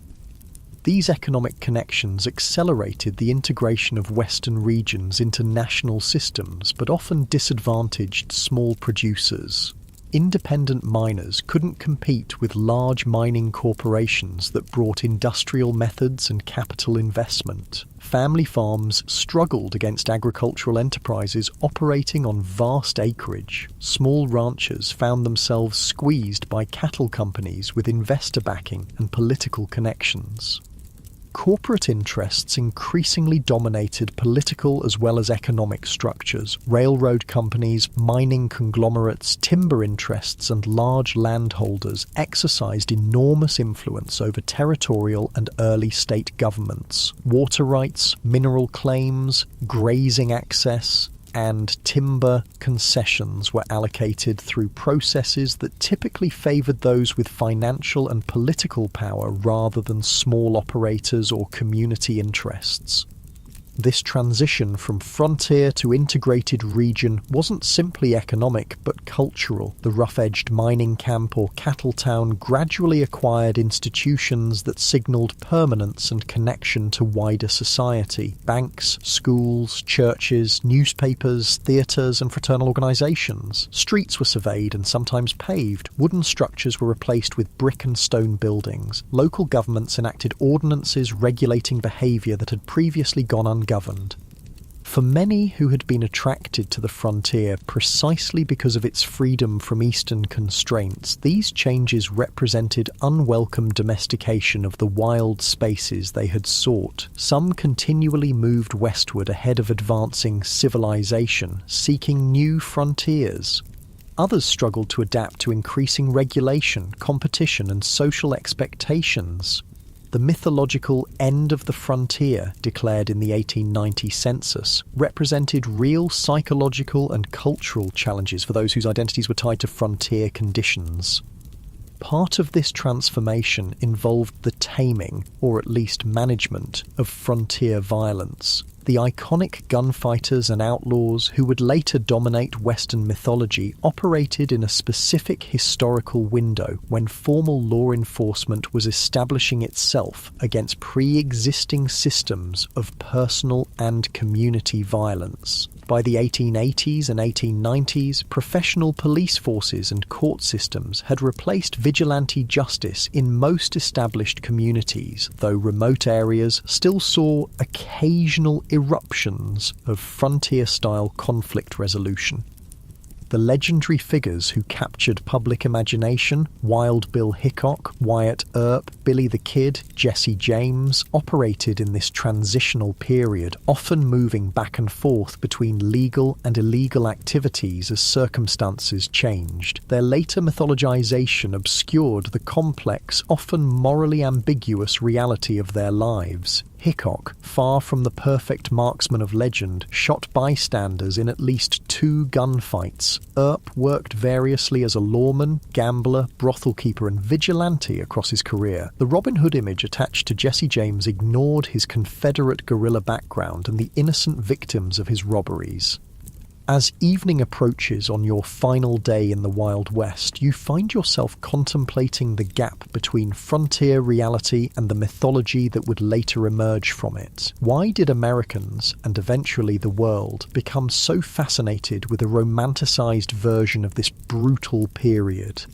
These economic connections accelerated the integration of Western regions into national systems, but often disadvantaged small producers. independent miners couldn't compete with large mining corporations that brought industrial methods and capital investment. Family farms struggled against agricultural enterprises operating on vast acreage. Small ranchers found themselves squeezed by cattle companies with investor backing and political connections. Corporate interests increasingly dominated political as well as economic structures. Railroad companies, mining conglomerates, timber interests, and large landholders exercised enormous influence over territorial and early state governments. Water rights, mineral claims, grazing access, and timber concessions were allocated through processes that typically favoured those with financial and political power rather than small operators or community interests. This transition from frontier to integrated region wasn't simply economic but cultural. The rough-edged mining camp or cattle town gradually acquired institutions that signalled permanence and connection to wider society. Banks, schools, churches, newspapers, theatres and fraternal organisations. Streets were surveyed and sometimes paved. Wooden structures were replaced with brick and stone buildings. Local governments enacted ordinances regulating behaviour that had previously gone ungoverned. For many who had been attracted to the frontier precisely because of its freedom from eastern constraints, these changes represented unwelcome domestication of the wild spaces they had sought. Some continually moved westward ahead of advancing civilization, seeking new frontiers. Others struggled to adapt to increasing regulation, competition, and social expectations. The mythological end of the frontier, declared in the 1890 census, represented real psychological and cultural challenges for those whose identities were tied to frontier conditions. Part of this transformation involved the taming, or at least management, of frontier violence. The iconic gunfighters and outlaws who would later dominate Western mythology operated in a specific historical window when formal law enforcement was establishing itself against pre-existing systems of personal and community violence. By the 1880s and 1890s, professional police forces and court systems had replaced vigilante justice in most established communities, though remote areas still saw occasional eruptions of frontier-style conflict resolution. The legendary figures who captured public imagination, Wild Bill Hickok, Wyatt Earp, Billy the Kid, Jesse James, operated in this transitional period, often moving back and forth between legal and illegal activities as circumstances changed. Their later mythologization obscured the complex, often morally ambiguous reality of their lives. Hickok, far from the perfect marksman of legend, shot bystanders in at least 2 gunfights. Earp worked variously as a lawman, gambler, brothel keeper and vigilante across his career. The Robin Hood image attached to Jesse James ignored his Confederate guerrilla background and the innocent victims of his robberies. As evening approaches on your final day in the Wild West, you find yourself contemplating the gap between frontier reality and the mythology that would later emerge from it. Why did Americans, and eventually the world, become so fascinated with a romanticized version of this brutal period?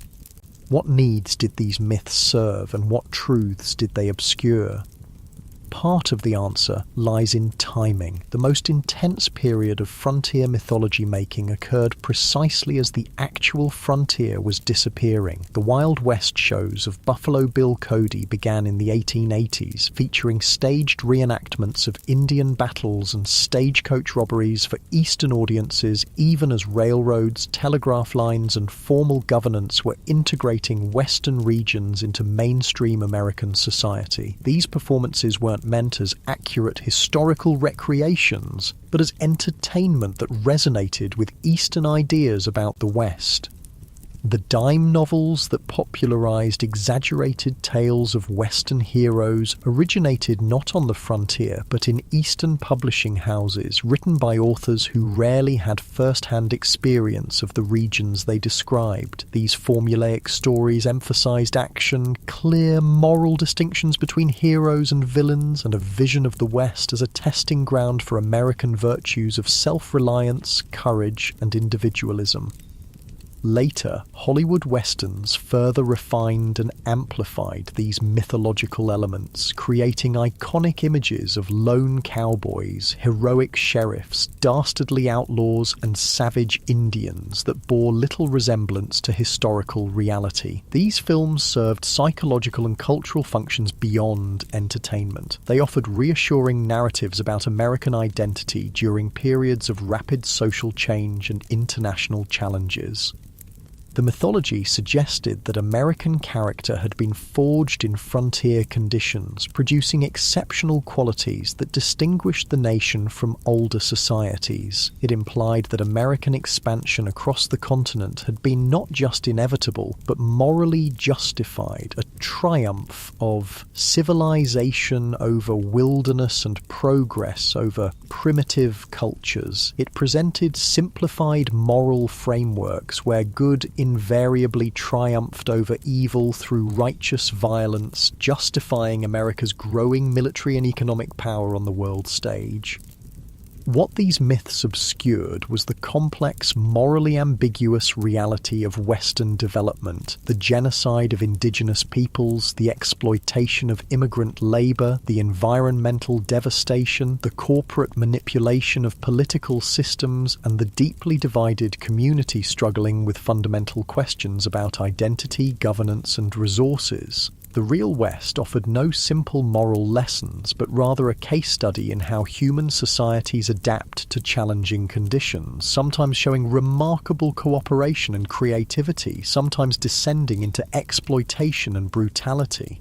What needs did these myths serve, and what truths did they obscure? Part of the answer lies in timing. The most intense period of frontier mythology making occurred precisely as the actual frontier was disappearing. The Wild West shows of Buffalo Bill Cody began in the 1880s, featuring staged reenactments of Indian battles and stagecoach robberies for Eastern audiences, even as railroads, telegraph lines, and formal governance were integrating Western regions into mainstream American society. These performances weren't meant as accurate historical recreations, but as entertainment that resonated with Eastern ideas about the West. The dime novels that popularized exaggerated tales of Western heroes originated not on the frontier, but in Eastern publishing houses, written by authors who rarely had first-hand experience of the regions they described. These formulaic stories emphasized action, clear moral distinctions between heroes and villains, and a vision of the West as a testing ground for American virtues of self-reliance, courage, and individualism. Later, Hollywood westerns further refined and amplified these mythological elements, creating iconic images of lone cowboys, heroic sheriffs, dastardly outlaws, and savage Indians that bore little resemblance to historical reality. These films served psychological and cultural functions beyond entertainment. They offered reassuring narratives about American identity during periods of rapid social change and international challenges. The mythology suggested that American character had been forged in frontier conditions, producing exceptional qualities that distinguished the nation from older societies. It implied that American expansion across the continent had been not just inevitable, but morally justified, a triumph of civilization over wilderness and progress over primitive cultures. It presented simplified moral frameworks where good invariably triumphed over evil through righteous violence, justifying America's growing military and economic power on the world stage. What these myths obscured was the complex, morally ambiguous reality of Western development, the genocide of indigenous peoples, the exploitation of immigrant labor, the environmental devastation, the corporate manipulation of political systems, and the deeply divided community struggling with fundamental questions about identity, governance, and resources. The real West offered no simple moral lessons, but rather a case study in how human societies adapt to challenging conditions, sometimes showing remarkable cooperation and creativity, sometimes descending into exploitation and brutality.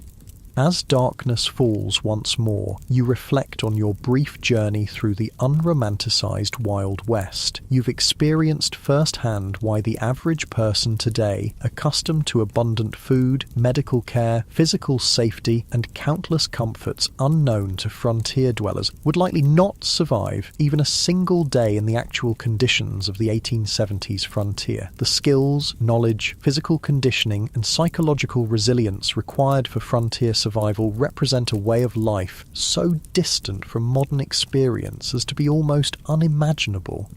As darkness falls once more, you reflect on your brief journey through the unromanticized Wild West. You've experienced firsthand why the average person today, accustomed to abundant food, medical care, physical safety, and countless comforts unknown to frontier dwellers, would likely not survive even a single day in the actual conditions of the 1870s frontier. The skills, knowledge, physical conditioning, and psychological resilience required for frontier survival represent a way of life so distant from modern experience as to be almost unimaginable.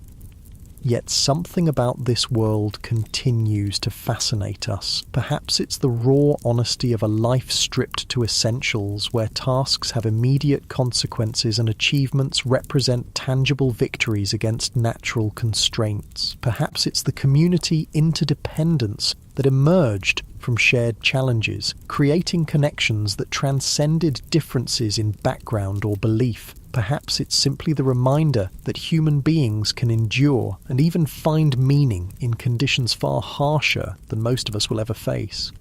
Yet something about this world continues to fascinate us. Perhaps it's the raw honesty of a life stripped to essentials, where tasks have immediate consequences and achievements represent tangible victories against natural constraints. Perhaps it's the community interdependence that emerged from shared challenges, creating connections that transcended differences in background or belief. Perhaps it's simply the reminder that human beings can endure and even find meaning in conditions far harsher than most of us will ever face.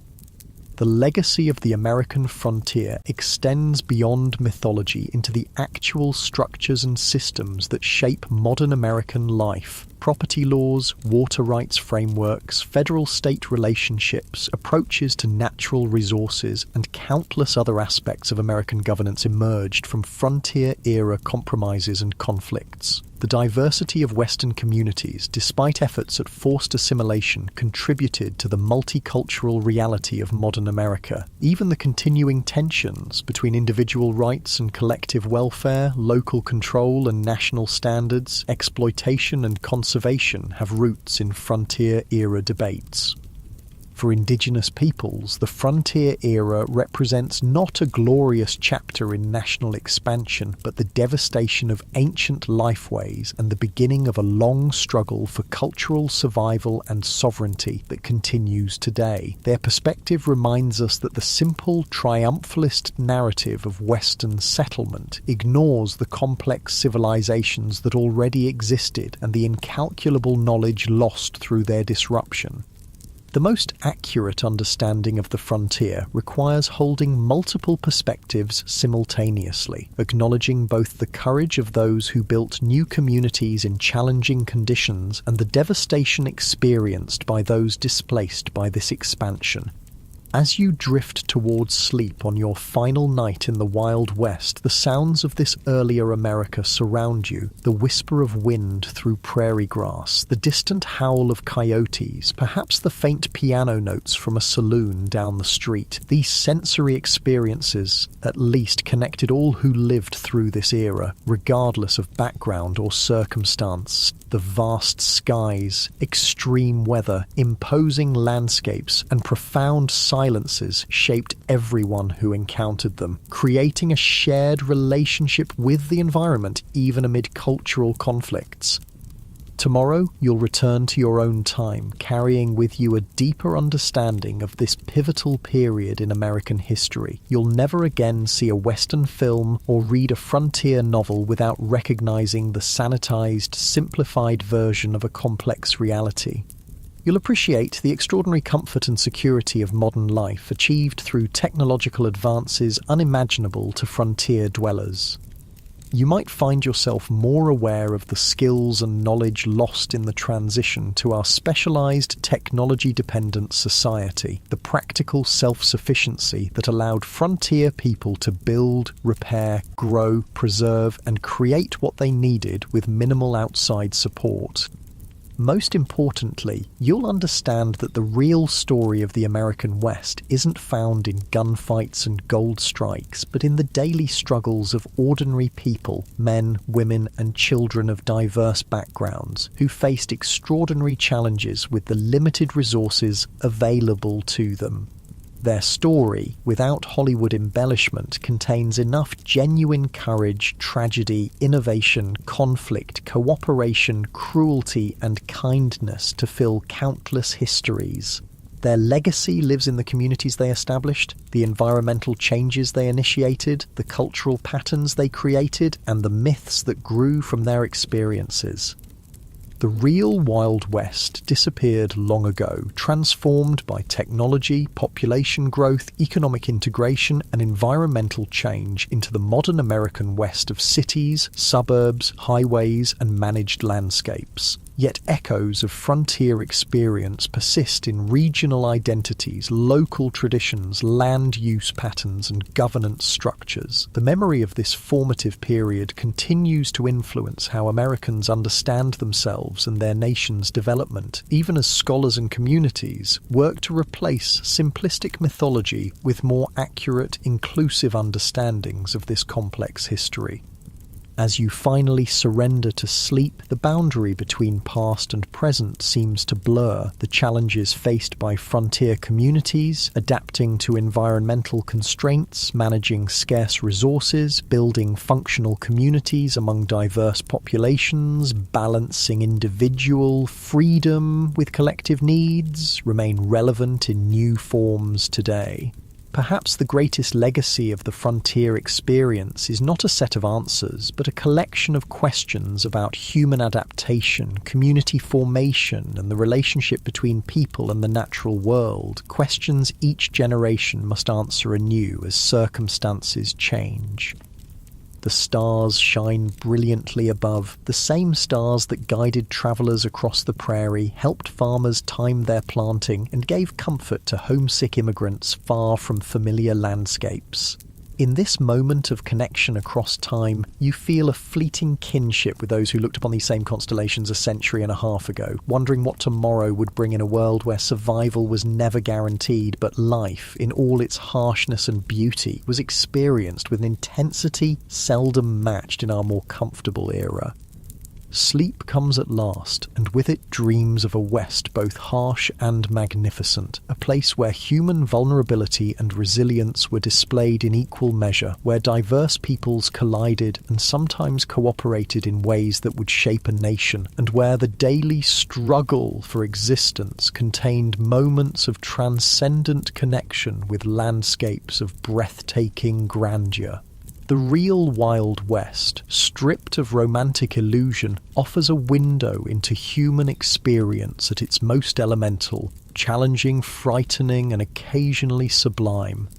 The legacy of the American frontier extends beyond mythology into the actual structures and systems that shape modern American life. Property laws, water rights frameworks, federal-state relationships, approaches to natural resources, and countless other aspects of American governance emerged from frontier-era compromises and conflicts. The diversity of Western communities, despite efforts at forced assimilation, contributed to the multicultural reality of modern America. Even the continuing tensions between individual rights and collective welfare, local control and national standards, exploitation and conservation have roots in frontier-era debates. For indigenous peoples, the frontier era represents not a glorious chapter in national expansion, but the devastation of ancient lifeways and the beginning of a long struggle for cultural survival and sovereignty that continues today. Their perspective reminds us that the simple triumphalist narrative of Western settlement ignores the complex civilizations that already existed and the incalculable knowledge lost through their disruption. The most accurate understanding of the frontier requires holding multiple perspectives simultaneously, acknowledging both the courage of those who built new communities in challenging conditions and the devastation experienced by those displaced by this expansion. As you drift towards sleep on your final night in the Wild West, the sounds of this earlier America surround you, the whisper of wind through prairie grass, the distant howl of coyotes, perhaps the faint piano notes from a saloon down the street. These sensory experiences, at least, connected all who lived through this era, regardless of background or circumstance. the vast skies, extreme weather, imposing landscapes, and profound silences shaped everyone who encountered them, creating a shared relationship with the environment even amid cultural conflicts. Tomorrow, you'll return to your own time, carrying with you a deeper understanding of this pivotal period in American history. You'll never again see a Western film or read a frontier novel without recognizing the sanitized, simplified version of a complex reality. You'll appreciate the extraordinary comfort and security of modern life achieved through technological advances unimaginable to frontier dwellers. You might find yourself more aware of the skills and knowledge lost in the transition to our specialized, technology-dependent society, the practical self-sufficiency that allowed frontier people to build, repair, grow, preserve, and create what they needed with minimal outside support. Most importantly, you'll understand that the real story of the American West isn't found in gunfights and gold strikes, but in the daily struggles of ordinary people, men, women, and children of diverse backgrounds, who faced extraordinary challenges with the limited resources available to them. Their story, without Hollywood embellishment, contains enough genuine courage, tragedy, innovation, conflict, cooperation, cruelty, and kindness to fill countless histories. Their legacy lives in the communities they established, the environmental changes they initiated, the cultural patterns they created, and the myths that grew from their experiences. The real Wild West disappeared long ago, transformed by technology, population growth, economic integration, and environmental change into the modern American West of cities, suburbs, highways, and managed landscapes. Yet echoes of frontier experience persist in regional identities, local traditions, land use patterns, and governance structures. The memory of this formative period continues to influence how Americans understand themselves and their nation's development, even as scholars and communities work to replace simplistic mythology with more accurate, inclusive understandings of this complex history. As you finally surrender to sleep, the boundary between past and present seems to blur. The challenges faced by frontier communities, adapting to environmental constraints, managing scarce resources, building functional communities among diverse populations, balancing individual freedom with collective needs, remain relevant in new forms today. Perhaps the greatest legacy of the frontier experience is not a set of answers, but a collection of questions about human adaptation, community formation, and the relationship between people and the natural world, questions each generation must answer anew as circumstances change. The stars shine brilliantly above, the same stars that guided travellers across the prairie, helped farmers time their planting, and gave comfort to homesick immigrants far from familiar landscapes. In this moment of connection across time, you feel a fleeting kinship with those who looked upon these same constellations a century and a half ago, wondering what tomorrow would bring in a world where survival was never guaranteed, but life, in all its harshness and beauty, was experienced with an intensity seldom matched in our more comfortable era. Sleep comes at last, and with it dreams of a West both harsh and magnificent, a place where human vulnerability and resilience were displayed in equal measure, where diverse peoples collided and sometimes cooperated in ways that would shape a nation, and where the daily struggle for existence contained moments of transcendent connection with landscapes of breathtaking grandeur. The real Wild West, stripped of romantic illusion, offers a window into human experience at its most elemental, challenging, frightening, and occasionally sublime.